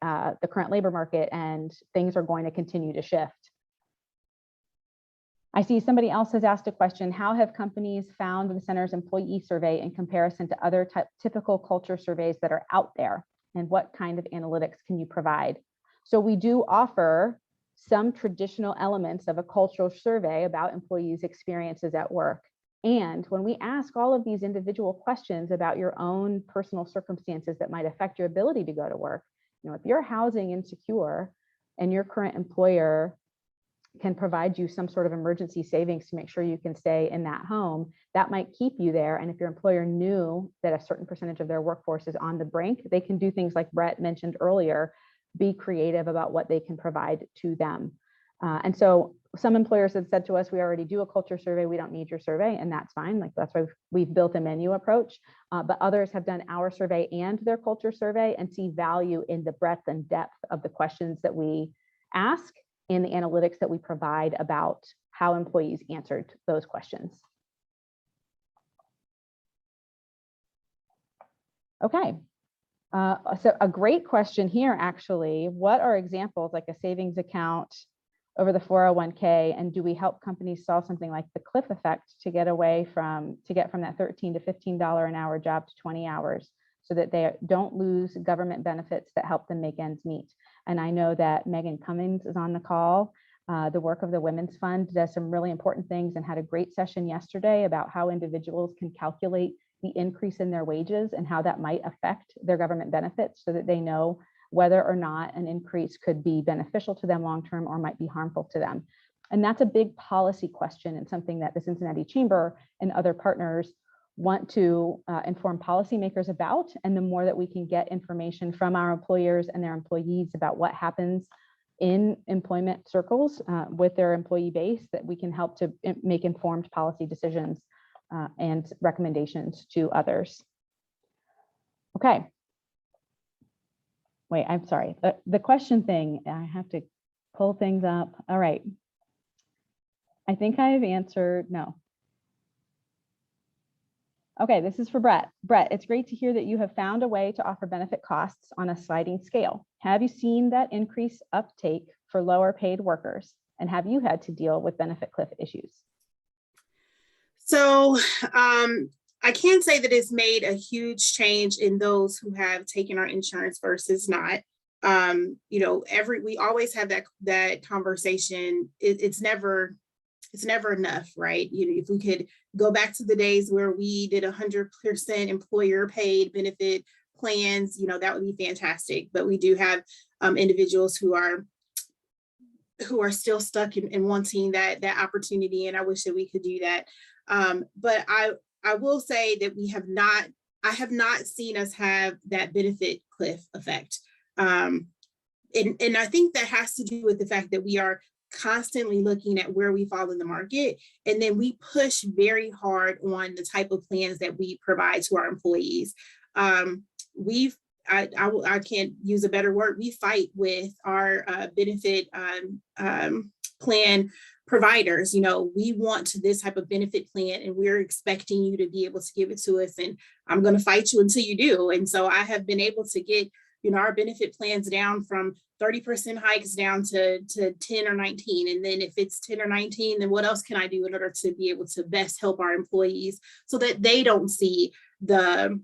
current labor market, and things are going to continue to shift. I see somebody else has asked a question: how have companies found the center's employee survey in comparison to other typical culture surveys that are out there? And what kind of analytics can you provide? So we do offer some traditional elements of a cultural survey about employees' experiences at work. And when we ask all of these individual questions about your own personal circumstances that might affect your ability to go to work, if you're housing insecure and your current employer can provide you some sort of emergency savings to make sure you can stay in that home, that might keep you there. And if your employer knew that a certain percentage of their workforce is on the brink, they can do things like Brett mentioned earlier, be creative about what they can provide to them. And so some employers have said to us, we already do a culture survey, we don't need your survey, and that's fine. Like that's why we've built a menu approach. But others have done our survey and their culture survey and see value in the breadth and depth of the questions that we ask and the analytics that we provide about how employees answered those questions. Okay. So a great question here, actually, what are examples like a savings account over the 401k, and do we help companies solve something like the cliff effect to get from that $13 to $15 an hour job to 20 hours so that they don't lose government benefits that help them make ends meet? And I know that Megan Cummings is on the call. The work of the Women's Fund does some really important things and had a great session yesterday about how individuals can calculate the increase in their wages and how that might affect their government benefits so that they know whether or not an increase could be beneficial to them long-term or might be harmful to them. And that's a big policy question and something that the Cincinnati Chamber and other partners want to inform policymakers about. And the more that we can get information from our employers and their employees about what happens in employment circles with their employee base, that we can help to make informed policy decisions and recommendations to others. Okay. Wait, I'm sorry. The question thing, I have to pull things up. All right. I think I've answered no. Okay, this is for Brett. Brett, it's great to hear that you have found a way to offer benefit costs on a sliding scale. Have you seen that increase uptake for lower paid workers? And have you had to deal with benefit cliff issues? So I can say that it's made a huge change in those who have taken our insurance versus not. You know, we always have that conversation. It's never enough, right? You know, if we could go back to the days where we did 100% employer paid benefit plans, you know, that would be fantastic. But we do have individuals who are still stuck in wanting that opportunity, and I wish that we could do that. But I will say that I have not seen us have that benefit cliff effect. And I think that has to do with the fact that we are constantly looking at where we fall in the market. And then we push very hard on the type of plans that we provide to our employees. I can't use a better word. We fight with our benefit plan providers. You know, we want this type of benefit plan and we're expecting you to be able to give it to us, and I'm going to fight you until you do. And so I have been able to get, you know, our benefit plans down from 30% hikes down to 10 or 19. And then if it's 10 or 19, then what else can I do in order to be able to best help our employees so that they don't see the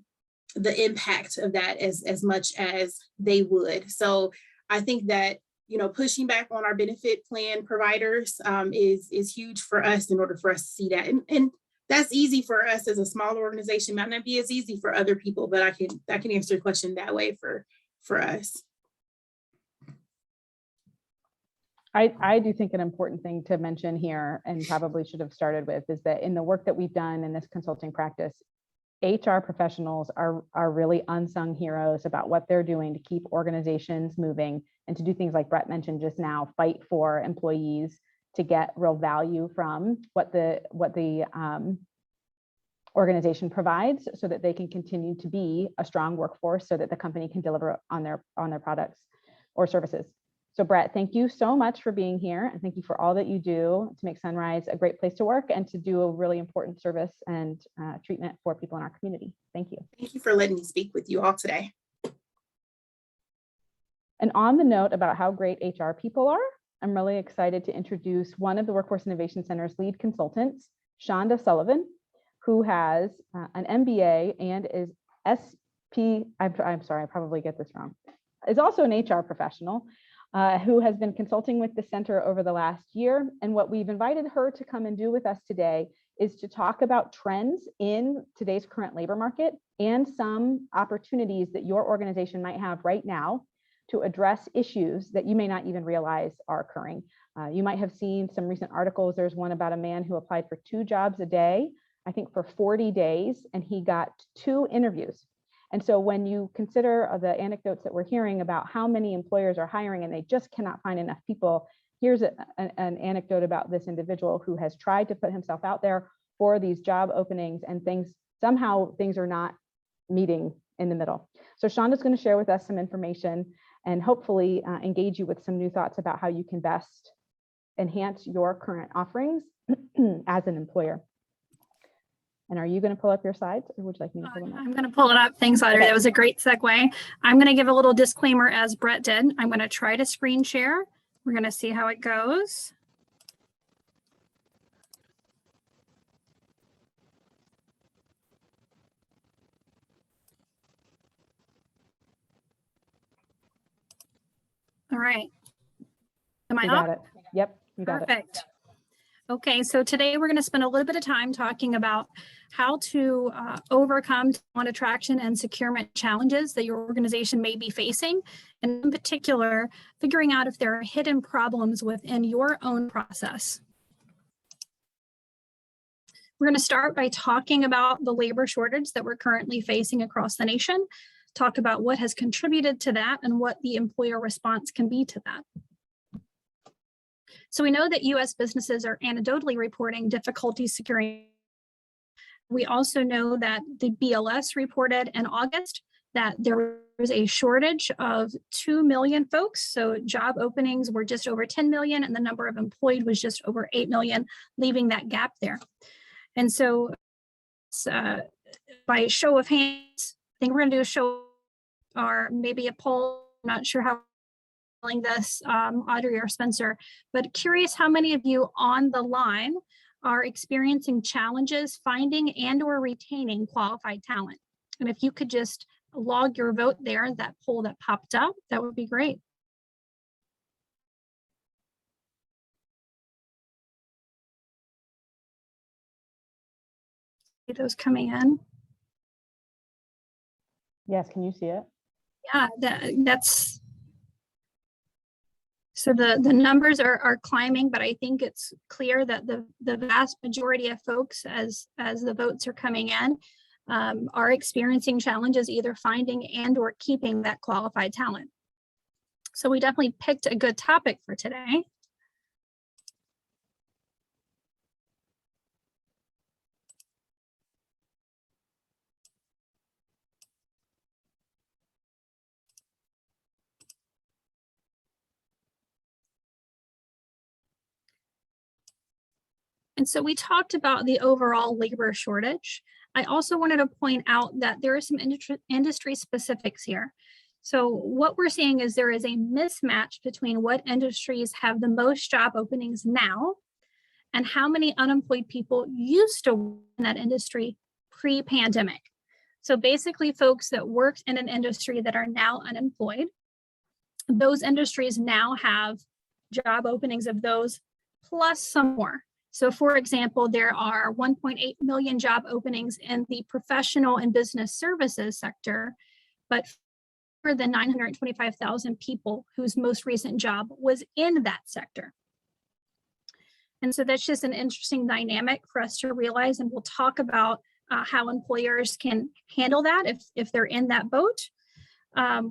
impact of that as much as they would. So I think that, you know, pushing back on our benefit plan providers is huge for us in order for us to see that. And that's easy for us as a small organization. Might not be as easy for other people, but I can answer the question that way for us. I do think an important thing to mention here, and probably should have started with, is that in the work that we've done in this consulting practice, HR professionals are really unsung heroes about what they're doing to keep organizations moving and to do things like Brett mentioned just now, fight for employees to get real value from what the organization provides so that they can continue to be a strong workforce so that the company can deliver on their products or services. So Brett, thank you so much for being here, and thank you for all that you do to make Sunrise a great place to work and to do a really important service and treatment for people in our community. Thank you. Thank you for letting me speak with you all today. And on the note about how great HR people are, I'm really excited to introduce one of the Workforce Innovation Center's lead consultants, Shonda Sullivan, who has an MBA and is I'm sorry, I probably get this wrong, is also an HR professional who has been consulting with the center over the last year. And what we've invited her to come and do with us today is to talk about trends in today's current labor market and some opportunities that your organization might have right now to address issues that you may not even realize are occurring. You might have seen some recent articles. There's one about a man who applied for 2 jobs a day, I think for 40 days, and he got 2 interviews. And so when you consider the anecdotes that we're hearing about how many employers are hiring and they just cannot find enough people here's an anecdote about this individual who has tried to put himself out there for these job openings, and somehow things are not meeting in the middle. So Shonda's going to share with us some information and hopefully engage you with some new thoughts about how you can best enhance your current offerings as an employer. And are you going to pull up your slides, or would you like me to pull them up? I'm going to pull it up. Thanks, Audrey. Okay. That was a great segue. I'm going to give a little disclaimer as Brett did. I'm going to try to screen share. We're going to see how it goes. All right. Am I You up? got it. Yep, you got it. Perfect. Okay, so today we're going to spend a little bit of time talking about how to overcome talent attraction and securement challenges that your organization may be facing, and in particular, figuring out if there are hidden problems within your own process. We're going to start by talking about the labor shortage that we're currently facing across the nation, talk about what has contributed to that and what the employer response can be to that. So we know that US businesses are anecdotally reporting difficulties securing. We also know that the BLS reported in August that there was a shortage of 2 million folks. So job openings were just over 10 million and the number of employed was just over 8 million, leaving that gap there. And so by show of hands, I think we're going to do a show or maybe a poll. I'm not sure how this, Audrey or Spencer, but curious how many of you on the line are experiencing challenges finding and or retaining qualified talent. And if you could just log your vote there, that poll that popped up, that would be great. See those coming in. Yes, can you see it? Yeah, that's. So the numbers are climbing, but I think it's clear that the vast majority of folks, as the votes are coming in, are experiencing challenges either finding and or keeping that qualified talent. So we definitely picked a good topic for today. And so we talked about the overall labor shortage. I also wanted to point out that there are some industry specifics here. So what we're seeing is there is a mismatch between what industries have the most job openings now and how many unemployed people used to work in that industry pre-pandemic. So basically folks that worked in an industry that are now unemployed, those industries now have job openings of those plus some more. So for example, there are 1.8 million job openings in the professional and business services sector, but fewer than 925,000 people whose most recent job was in that sector. And so that's just an interesting dynamic for us to realize, and we'll talk about how employers can handle that if they're in that boat,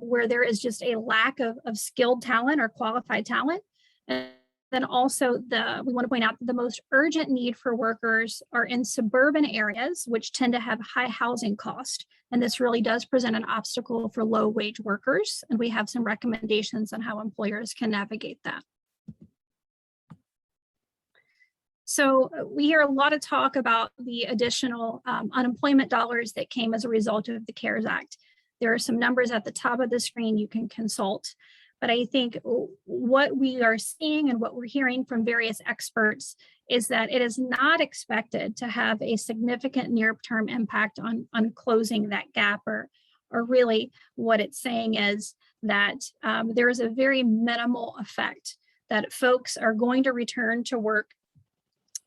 where there is just a lack of skilled talent or qualified talent. And then also we want to point out that the most urgent need for workers are in suburban areas, which tend to have high housing cost. And this really does present an obstacle for low wage workers. And we have some recommendations on how employers can navigate that. So we hear a lot of talk about the additional unemployment dollars that came as a result of the CARES Act. There are some numbers at the top of the screen you can consult. But I think what we are seeing and what we're hearing from various experts is that it is not expected to have a significant near-term impact on closing that gap, or really what it's saying is that there is a very minimal effect, that folks are going to return to work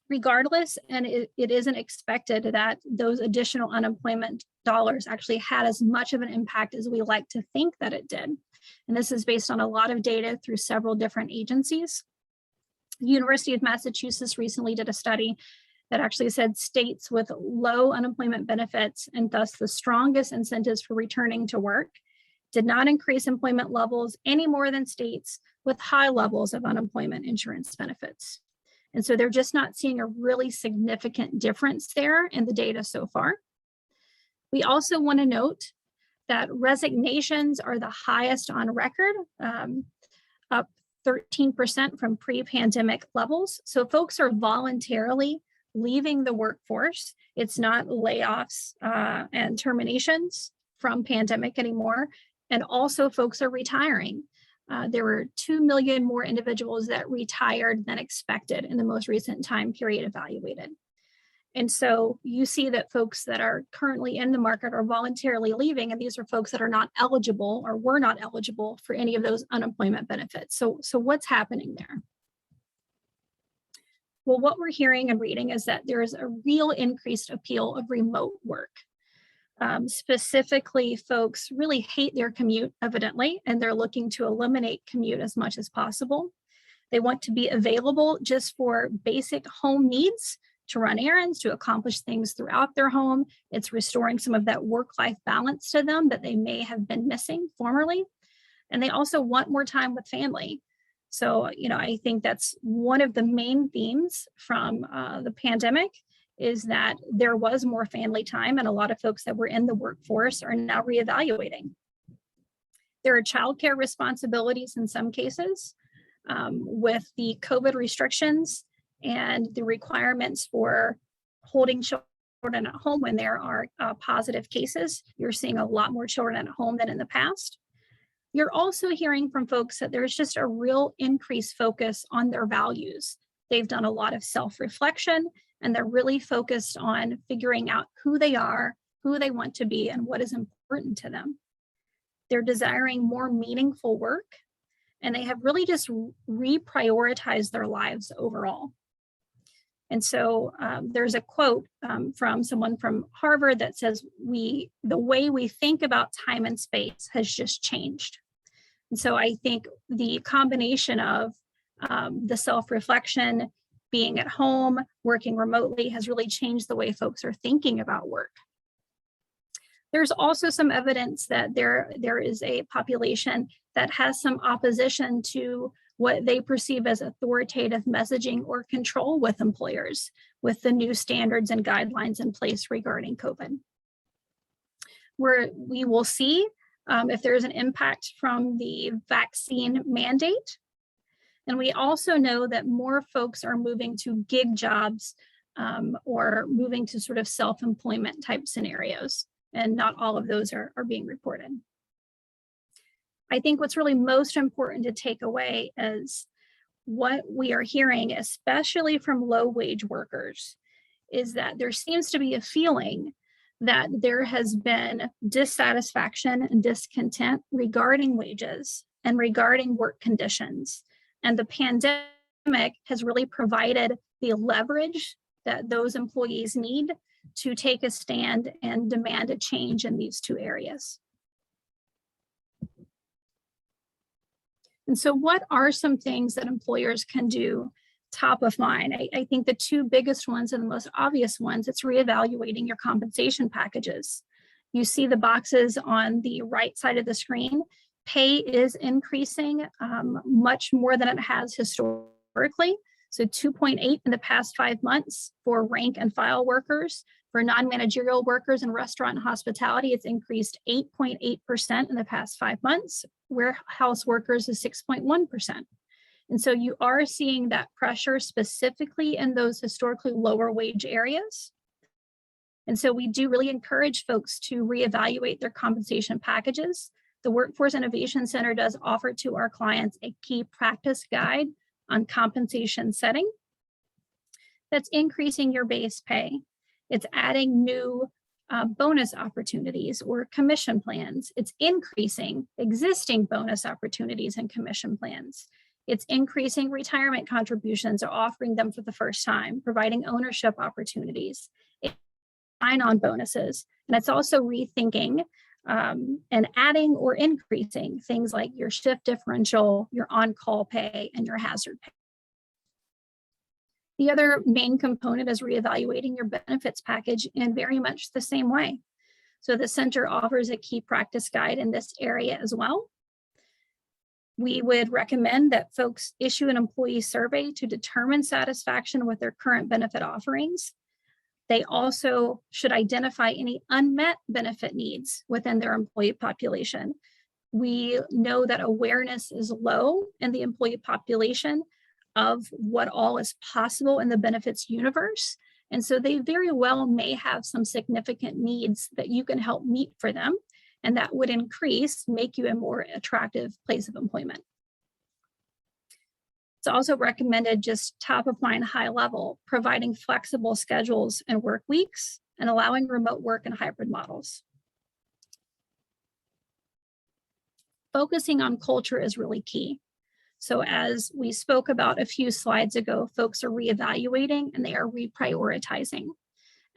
regardless, and it isn't expected that those additional unemployment dollars actually had as much of an impact as we like to think that it did. And this is based on a lot of data through several different agencies. The University of Massachusetts recently did a study that actually said states with low unemployment benefits and thus the strongest incentives for returning to work did not increase employment levels any more than states with high levels of unemployment insurance benefits. And so they're just not seeing a really significant difference there in the data so far. We also want to note that resignations are the highest on record, up 13% from pre-pandemic levels. So folks are voluntarily leaving the workforce. It's not layoffs and terminations from pandemic anymore. And also folks are retiring. There were 2 million more individuals that retired than expected in the most recent time period evaluated. And so you see that folks that are currently in the market are voluntarily leaving, and these are folks that are not eligible or were not eligible for any of those unemployment benefits. So what's happening there? Well, what we're hearing and reading is that there is a real increased appeal of remote work. Specifically, folks really hate their commute, evidently, and they're looking to eliminate commute as much as possible. They want to be available just for basic home needs, to run errands, to accomplish things throughout their home. It's restoring some of that work-life balance to them that they may have been missing formerly. And they also want more time with family. So, I think that's one of the main themes from the pandemic, is that there was more family time, and a lot of folks that were in the workforce are now reevaluating. There are childcare responsibilities in some cases with the COVID restrictions and the requirements for holding children at home when there are positive cases. You're seeing a lot more children at home than in the past. You're also hearing from folks that there's just a real increased focus on their values. They've done a lot of self-reflection, and they're really focused on figuring out who they are, who they want to be, and what is important to them. They're desiring more meaningful work, and they have really just reprioritized their lives overall. And so there's a quote from someone from Harvard that says, the way we think about time and space has just changed. And so I think the combination of the self-reflection, being at home, working remotely, has really changed the way folks are thinking about work. There's also some evidence that there is a population that has some opposition to what they perceive as authoritative messaging or control with employers, with the new standards and guidelines in place regarding COVID. We will see if there's an impact from the vaccine mandate. And we also know that more folks are moving to gig jobs or moving to sort of self-employment type scenarios, and not all of those are being reported. I think what's really most important to take away is what we are hearing, especially from low-wage workers, is that there seems to be a feeling that there has been dissatisfaction and discontent regarding wages and regarding work conditions. And the pandemic has really provided the leverage that those employees need to take a stand and demand a change in these two areas. And so what are some things that employers can do top of mind? I think the two biggest ones and the most obvious ones, it's reevaluating your compensation packages. You see the boxes on the right side of the screen. Pay is increasing much more than it has historically. So 2.8 in the past 5 months for rank and file workers. For non-managerial workers in restaurant and hospitality, it's increased 8.8% in the past 5 months. Warehouse workers is 6.1%. And so you are seeing that pressure specifically in those historically lower wage areas. And so we do really encourage folks to reevaluate their compensation packages. The Workforce Innovation Center does offer to our clients a key practice guide on compensation setting that's increasing your base pay. It's adding new bonus opportunities or commission plans. It's increasing existing bonus opportunities and commission plans. It's increasing retirement contributions or offering them for the first time, providing ownership opportunities, sign-on bonuses. And it's also rethinking and adding or increasing things like your shift differential, your on-call pay, and your hazard pay. The other main component is reevaluating your benefits package in very much the same way. So the center offers a key practice guide in this area as well. We would recommend that folks issue an employee survey to determine satisfaction with their current benefit offerings. They also should identify any unmet benefit needs within their employee population. We know that awareness is low in the employee population of what all is possible in the benefits universe. And so they very well may have some significant needs that you can help meet for them. And that would make you a more attractive place of employment. It's also recommended, just top of mind, high level, providing flexible schedules and work weeks and allowing remote work and hybrid models. Focusing on culture is really key. So as we spoke about a few slides ago, folks are reevaluating and they are reprioritizing.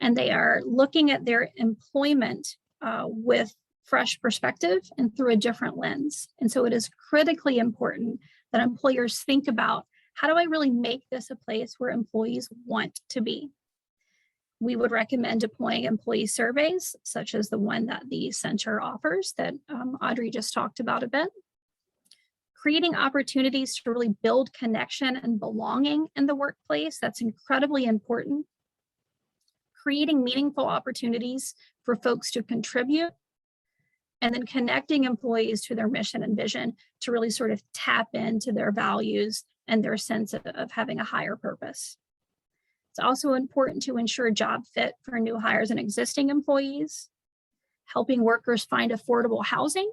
And they are looking at their employment with fresh perspective and through a different lens. And so it is critically important that employers think about, how do I really make this a place where employees want to be? We would recommend deploying employee surveys, such as the one that the center offers that Audrey just talked about a bit. Creating opportunities to really build connection and belonging in the workplace, that's incredibly important. Creating meaningful opportunities for folks to contribute, and then connecting employees to their mission and vision to really sort of tap into their values and their sense of having a higher purpose. It's also important to ensure job fit for new hires and existing employees, helping workers find affordable housing.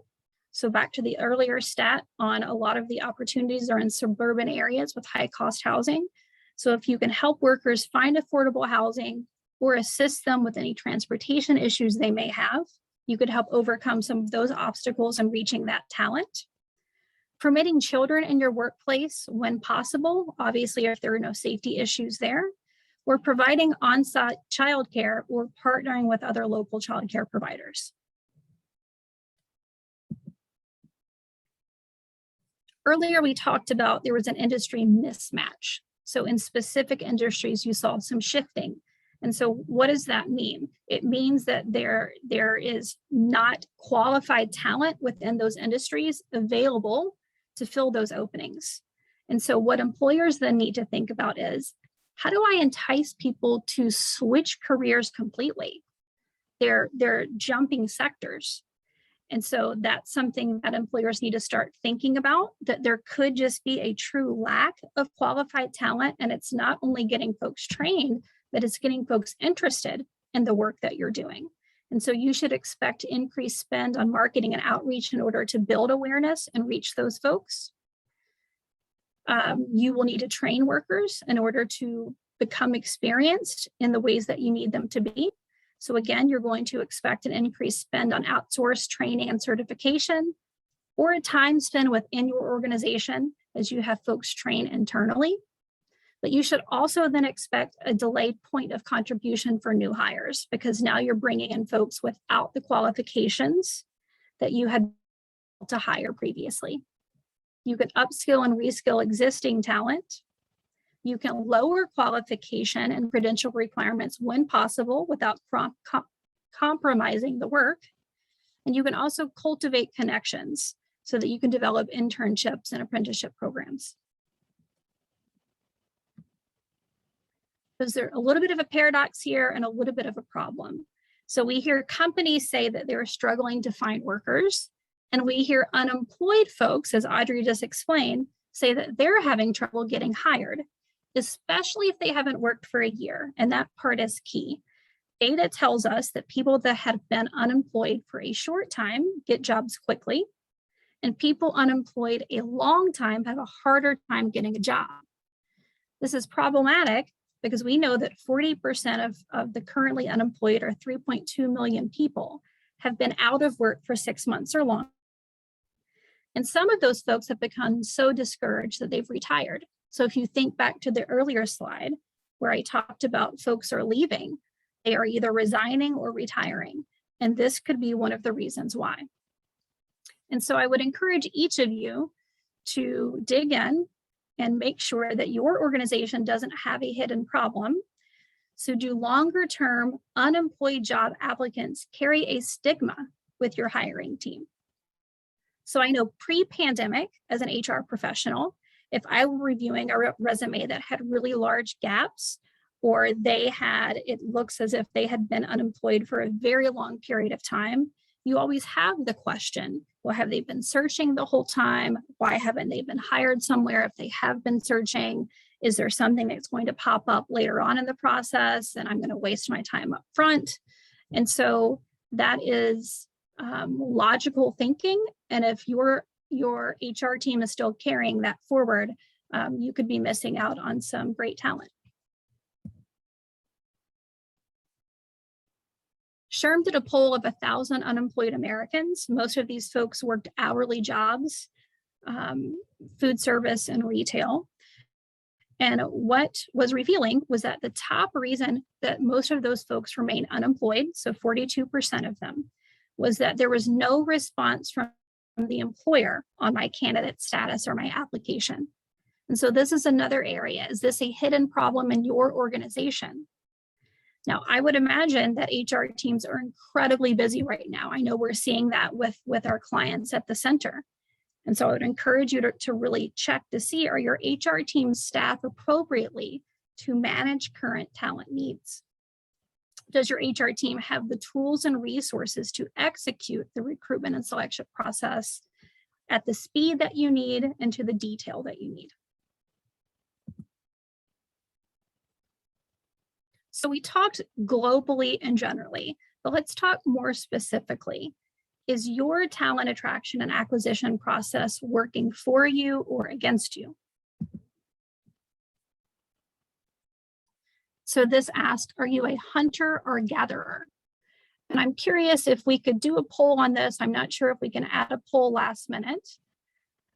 So back to the earlier stat on a lot of the opportunities are in suburban areas with high cost housing. So if you can help workers find affordable housing or assist them with any transportation issues they may have, you could help overcome some of those obstacles in reaching that talent. Permitting children in your workplace when possible, obviously if there are no safety issues there, or providing on-site childcare or partnering with other local childcare providers. Earlier, we talked about there was an industry mismatch. So in specific industries, you saw some shifting. And so what does that mean? It means that there is not qualified talent within those industries available to fill those openings. And so what employers then need to think about is, how do I entice people to switch careers completely? They're jumping sectors. And so that's something that employers need to start thinking about, that there could just be a true lack of qualified talent. And it's not only getting folks trained, but it's getting folks interested in the work that you're doing. And so you should expect increased spend on marketing and outreach in order to build awareness and reach those folks. You will need to train workers in order to become experienced in the ways that you need them to be. So again, you're going to expect an increased spend on outsourced training and certification, or a time spent within your organization as you have folks train internally. But you should also then expect a delayed point of contribution for new hires, because now you're bringing in folks without the qualifications that you had to hire previously. You can upskill and reskill existing talent. You can lower qualification and credential requirements when possible without compromising the work. And you can also cultivate connections so that you can develop internships and apprenticeship programs. There's a little bit of a paradox here and a little bit of a problem. So we hear companies say that they're struggling to find workers, and we hear unemployed folks, as Audrey just explained, say that they're having trouble getting hired, especially if they haven't worked for a year. And that part is key. Data tells us that people that have been unemployed for a short time get jobs quickly, and people unemployed a long time have a harder time getting a job. This is problematic because we know that 40% of the currently unemployed, or 3.2 million people, have been out of work for 6 months or longer. And some of those folks have become so discouraged that they've retired. So if you think back to the earlier slide where I talked about folks are leaving, they are either resigning or retiring. And this could be one of the reasons why. And so I would encourage each of you to dig in and make sure that your organization doesn't have a hidden problem. So do longer term unemployed job applicants carry a stigma with your hiring team? So I know pre-pandemic as an HR professional, if I were reviewing a resume that had really large gaps, or it looks as if they had been unemployed for a very long period of time, you always have the question, well, have they been searching the whole time? Why haven't they been hired somewhere if they have been searching? Is there something that's going to pop up later on in the process and I'm going to waste my time up front? And so that is logical thinking. And if your HR team is still carrying that forward, you could be missing out on some great talent. SHRM did a poll of 1,000 unemployed Americans. Most of these folks worked hourly jobs, food service and retail. And what was revealing was that the top reason that most of those folks remain unemployed, so 42% of them, was that there was no response from the employer on my candidate status or my application. And so this is another area. Is this a hidden problem in your organization? Now, I would imagine that HR teams are incredibly busy right now. I know we're seeing that with our clients at the center. And so I would encourage you to really check to see, are your HR teams staffed appropriately to manage current talent needs? Does your HR team have the tools and resources to execute the recruitment and selection process at the speed that you need and to the detail that you need? So we talked globally and generally, but let's talk more specifically. Is your talent attraction and acquisition process working for you or against you? So this asked, are you a hunter or a gatherer? And I'm curious if we could do a poll on this. I'm not sure if we can add a poll last minute,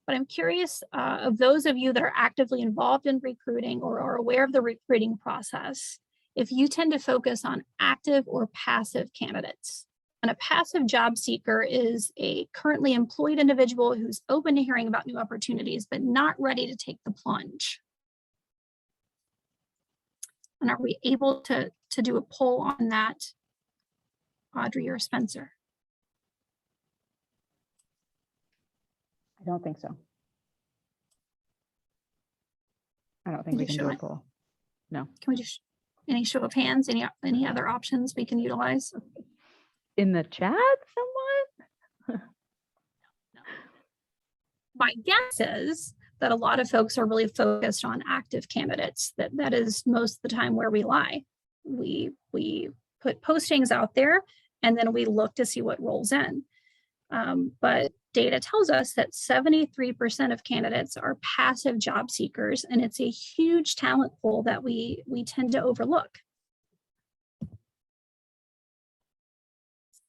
but I'm curious of those of you that are actively involved in recruiting or are aware of the recruiting process, if you tend to focus on active or passive candidates. And a passive job seeker is a currently employed individual who's open to hearing about new opportunities, but not ready to take the plunge. And are we able to do a poll on that, Audrey or Spencer? I don't think so. I don't think we can do a poll. No. Can we just, any show of hands, any other options we can utilize? In the chat, someone? My guess is that a lot of folks are really focused on active candidates. That is most of the time where we lie. We put postings out there and then we look to see what rolls in. But data tells us that 73% of candidates are passive job seekers, and it's a huge talent pool that we tend to overlook.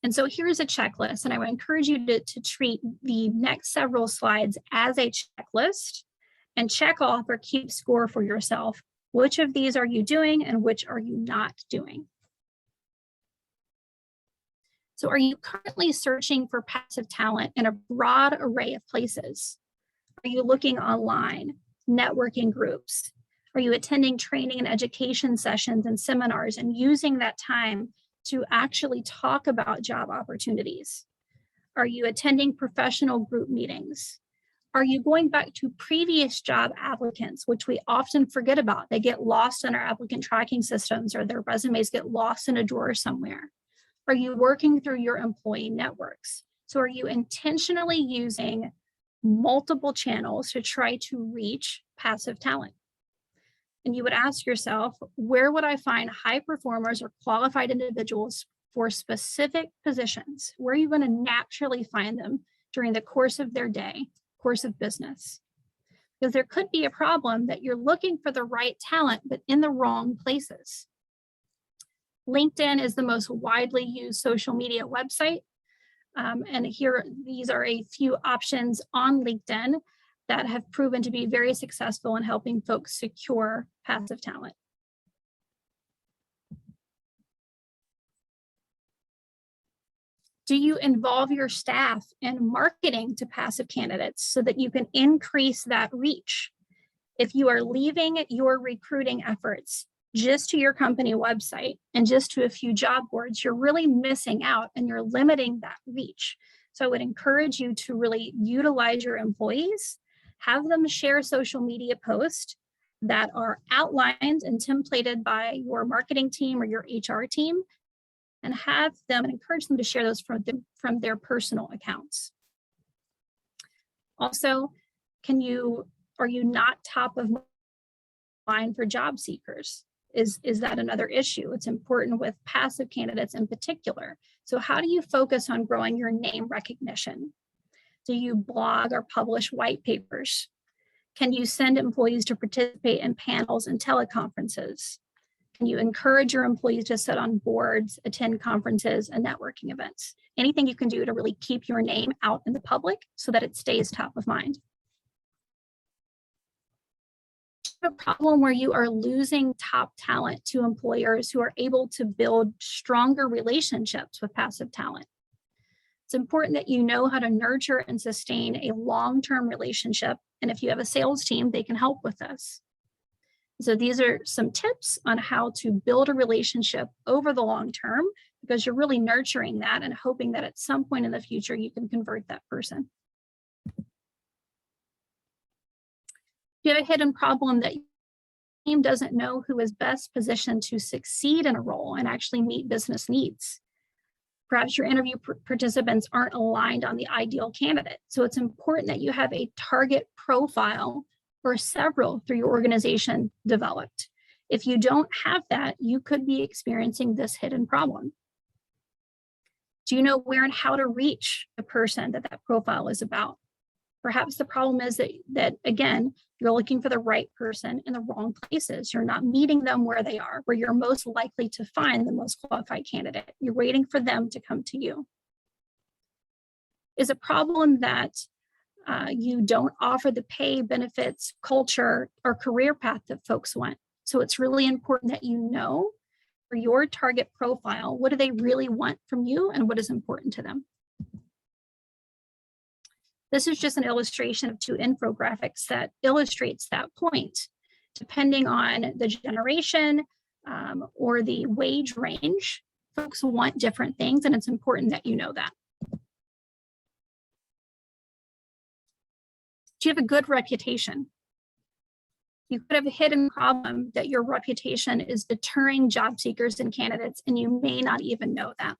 And so here's a checklist, and I would encourage you to treat the next several slides as a checklist and check off or keep score for yourself. Which of these are you doing and which are you not doing? So are you currently searching for passive talent in a broad array of places? Are you looking online, networking groups? Are you attending training and education sessions and seminars and using that time to actually talk about job opportunities? Are you attending professional group meetings? Are you going back to previous job applicants, which we often forget about? They get lost in our applicant tracking systems, or their resumes get lost in a drawer somewhere. Are you working through your employee networks? So are you intentionally using multiple channels to try to reach passive talent? And you would ask yourself, where would I find high performers or qualified individuals for specific positions? Where are you going to naturally find them during the course of their day, course of business? Because there could be a problem that you're looking for the right talent, but in the wrong places. LinkedIn is the most widely used social media website. And here, these are a few options on LinkedIn that have proven to be very successful in helping folks secure passive talent. Do you involve your staff in marketing to passive candidates so that you can increase that reach? If you are leaving your recruiting efforts just to your company website and just to a few job boards, you're really missing out and you're limiting that reach. So I would encourage you to really utilize your employees, have them share social media posts that are outlined and templated by your marketing team or your HR team, and have them and encourage them to share those from their personal accounts. Also, are you not top of mind for job seekers? Is that another issue? It's important with passive candidates in particular. So how do you focus on growing your name recognition? Do you blog or publish white papers? Can you send employees to participate in panels and teleconferences? Can you encourage your employees to sit on boards, attend conferences and networking events? Anything you can do to really keep your name out in the public so that it stays top of mind. A problem where you are losing top talent to employers who are able to build stronger relationships with passive talent. It's important that you know how to nurture and sustain a long-term relationship. And if you have a sales team, they can help with this. So these are some tips on how to build a relationship over the long term, because you're really nurturing that and hoping that at some point in the future, you can convert that person. If you have a hidden problem that your team doesn't know who is best positioned to succeed in a role and actually meet business needs. Perhaps your interview participants aren't aligned on the ideal candidate. So it's important that you have a target profile or several through your organization developed. If you don't have that, you could be experiencing this hidden problem. Do you know where and how to reach the person that profile is about? Perhaps the problem is that again, you're looking for the right person in the wrong places. You're not meeting them where they are, where you're most likely to find the most qualified candidate. You're waiting for them to come to you. Is a problem that you don't offer the pay, benefits, culture, or career path that folks want. So it's really important that you know for your target profile, what do they really want from you and what is important to them. This is just an illustration of 2 infographics that illustrates that point. Depending on the generation or the wage range, folks want different things, and it's important that you know that. Do you have a good reputation? You could have a hidden problem that your reputation is deterring job seekers and candidates, and you may not even know that.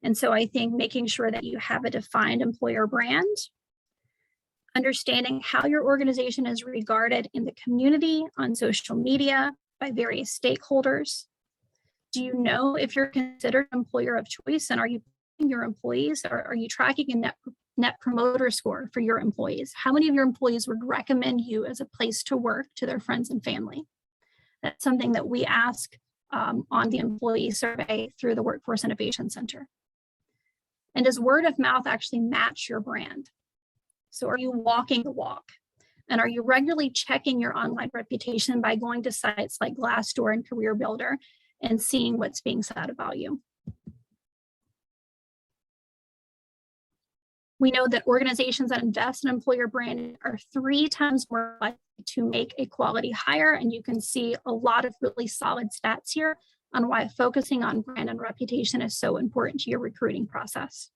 And so I think making sure that you have a defined employer brand, understanding how your organization is regarded in the community, on social media, by various stakeholders. Do you know if you're considered an employer of choice, and are you paying your employees, or are you tracking a net promoter score for your employees? How many of your employees would recommend you as a place to work to their friends and family? That's something that we ask on the employee survey through the Workforce Innovation Center. And does word of mouth actually match your brand? So are you walking the walk? And are you regularly checking your online reputation by going to sites like Glassdoor and Career Builder and seeing what's being said about you? We know that organizations that invest in employer branding are 3 times more likely to make a quality hire. And you can see a lot of really solid stats here on why focusing on brand and reputation is so important to your recruiting process.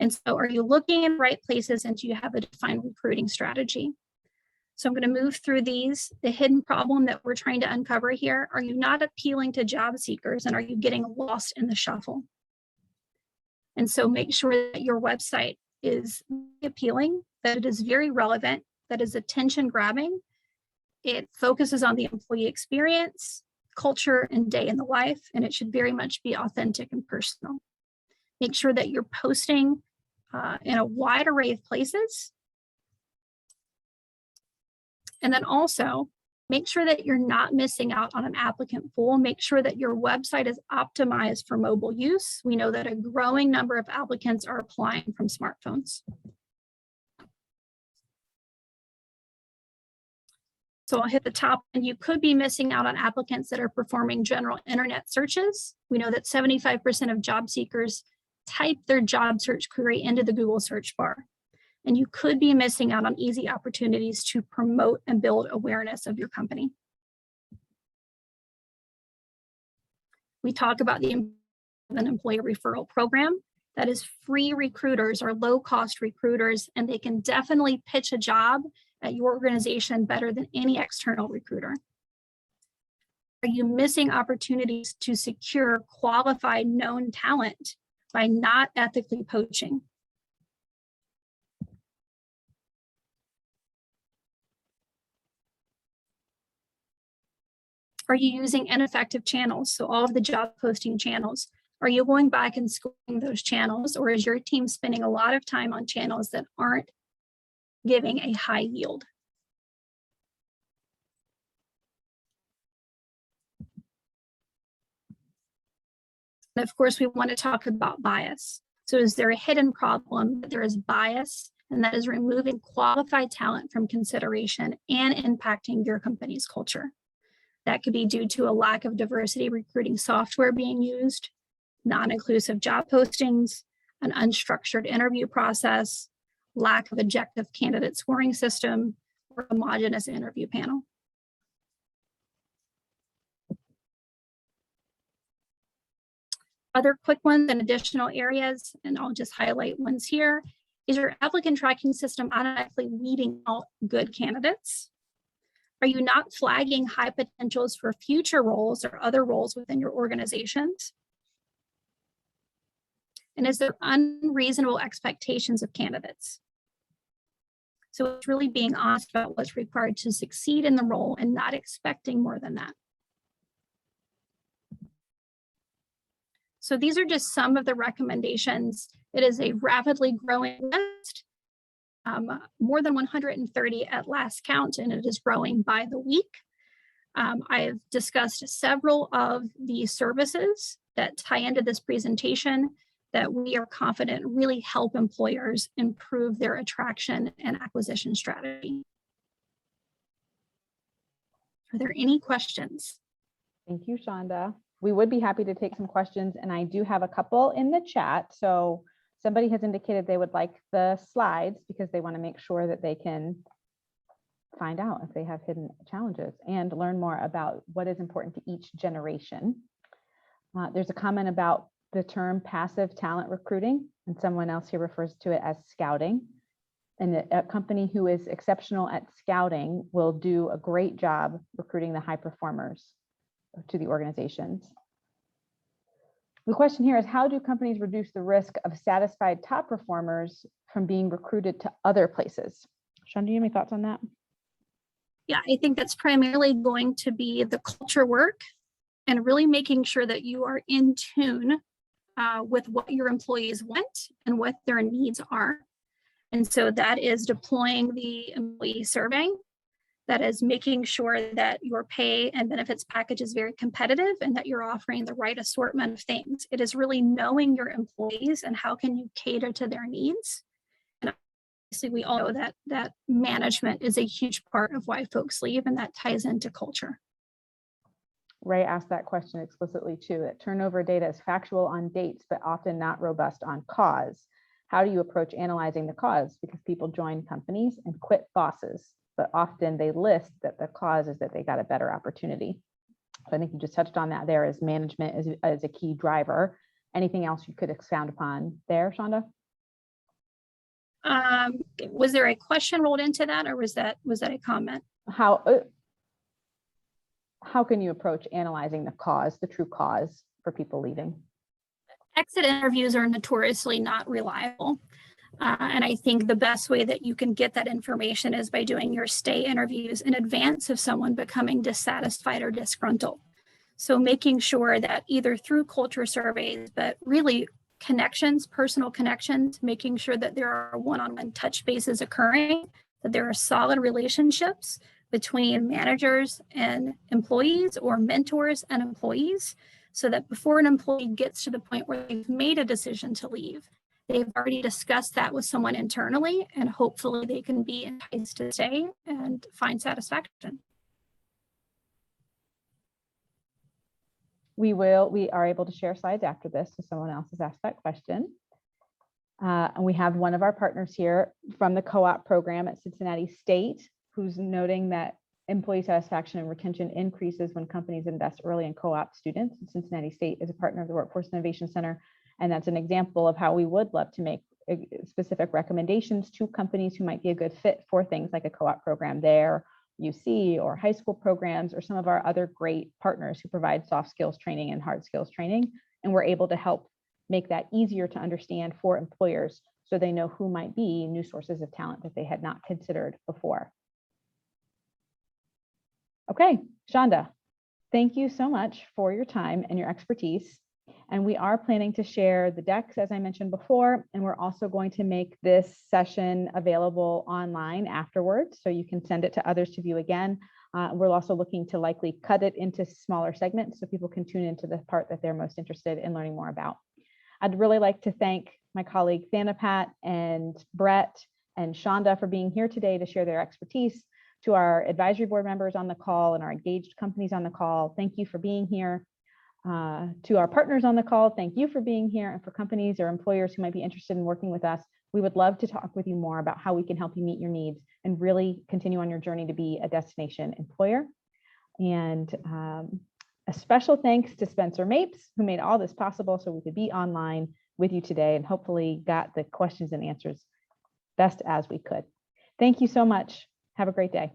And so are you looking in the right places, and do you have a defined recruiting strategy? So I'm going to move through these. The hidden problem that we're trying to uncover here: are you not appealing to job seekers, and are you getting lost in the shuffle? And so make sure that your website is appealing, that it is very relevant, that is attention grabbing. It focuses on the employee experience, culture, and day in the life, and it should very much be authentic and personal. Make sure that you're posting in a wide array of places. And then also make sure that you're not missing out on an applicant pool. Make sure that your website is optimized for mobile use. We know that a growing number of applicants are applying from smartphones. So I'll hit the top, and you could be missing out on applicants that are performing general internet searches. We know that 75% of job seekers type their job search query into the Google search bar. and you could be missing out on easy opportunities to promote and build awareness of your company. We talk about the an employee referral program that is free recruiters or low-cost recruiters, and they can definitely pitch a job at your organization better than any external recruiter. Are you missing opportunities to secure qualified known talent by not ethically poaching? Are you using ineffective channels? So all of the job posting channels, are you going back and scoring those channels, or is your team spending a lot of time on channels that aren't giving a high yield? And of course, we want to talk about bias. So is there a hidden problem that there is bias and that is removing qualified talent from consideration and impacting your company's culture? That could be due to a lack of diversity recruiting software being used, non-inclusive job postings, an unstructured interview process, lack of objective candidate scoring system, or homogeneous interview panel. Other quick ones and additional areas, and I'll just highlight ones here. Is your applicant tracking system automatically weeding out good candidates? Are you not flagging high potentials for future roles or other roles within your organizations? And is there unreasonable expectations of candidates? So it's really being honest about what's required to succeed in the role and not expecting more than that. So these are just some of the recommendations. It is a rapidly growing list, more than 130 at last count, and it is growing by the week. I've discussed several of the services that tie into this presentation that we are confident really help employers improve their attraction and acquisition strategy. Are there any questions? Thank you, Shonda. We would be happy to take some questions, and I do have a couple in the chat. So somebody has indicated they would like the slides because they want to make sure that they can find out if they have hidden challenges and learn more about what is important to each generation. There's a comment about the term passive talent recruiting, and someone else here refers to it as scouting. And a company who is exceptional at scouting will do a great job recruiting the high performers to the organizations. The question here is, how do companies reduce the risk of satisfied top performers from being recruited to other places? Shonda, do you have any thoughts on that? Yeah, I think that's primarily going to be the culture work and really making sure that you are in tune with what your employees want and what their needs are. And so that is deploying the employee survey. That is making sure that your pay and benefits package is very competitive and that you're offering the right assortment of things. It is really knowing your employees and how can you cater to their needs. And obviously we all know that management is a huge part of why folks leave, and that ties into culture. Ray asked that question explicitly too, that turnover data is factual on dates, but often not robust on cause. How do you approach analyzing the cause? Because people join companies and quit bosses, but often they list that the cause is that they got a better opportunity. So I think you just touched on that there, as management is a key driver. Anything else you could expound upon there, Shonda? Was there a question rolled into that, or was that a comment? How can you approach analyzing the cause, the true cause for people leaving? Exit interviews are notoriously not reliable. And I think the best way that you can get that information is by doing your stay interviews in advance of someone becoming dissatisfied or disgruntled. So making sure that either through culture surveys, but really connections, personal connections, making sure that there are one-on-one touch bases occurring, that there are solid relationships between managers and employees or mentors and employees, so that before an employee gets to the point where they've made a decision to leave, they've already discussed that with someone internally, and hopefully they can be enticed to stay and find satisfaction. We are able to share slides after this, so someone else has asked that question. And we have one of our partners here from the co-op program at Cincinnati State, who's noting that employee satisfaction and retention increases when companies invest early in co-op students. Cincinnati State is a partner of the Workforce Innovation Center, and that's an example of how we would love to make specific recommendations to companies who might be a good fit for things like a co-op program there, UC, or high school programs, or some of our other great partners who provide soft skills training and hard skills training. And we're able to help make that easier to understand for employers so they know who might be new sources of talent that they had not considered before. Okay, Shonda, thank you so much for your time and your expertise. And we are planning to share the decks, as I mentioned before, and we're also going to make this session available online afterwards, so you can send it to others to view again. We're also looking to likely cut it into smaller segments so people can tune into the part that they're most interested in learning more about. I'd really like to thank my colleague Thanapat and Brett and Shonda for being here today to share their expertise. To our advisory board members on the call and our engaged companies on the call, thank you for being here. To our partners on the call, thank you for being here. And for companies or employers who might be interested in working with us, we would love to talk with you more about how we can help you meet your needs and really continue on your journey to be a destination employer. And a special thanks to Spencer Mapes, who made all this possible so we could be online with you today and hopefully got the questions and answers best as we could. Thank you so much. Have a great day.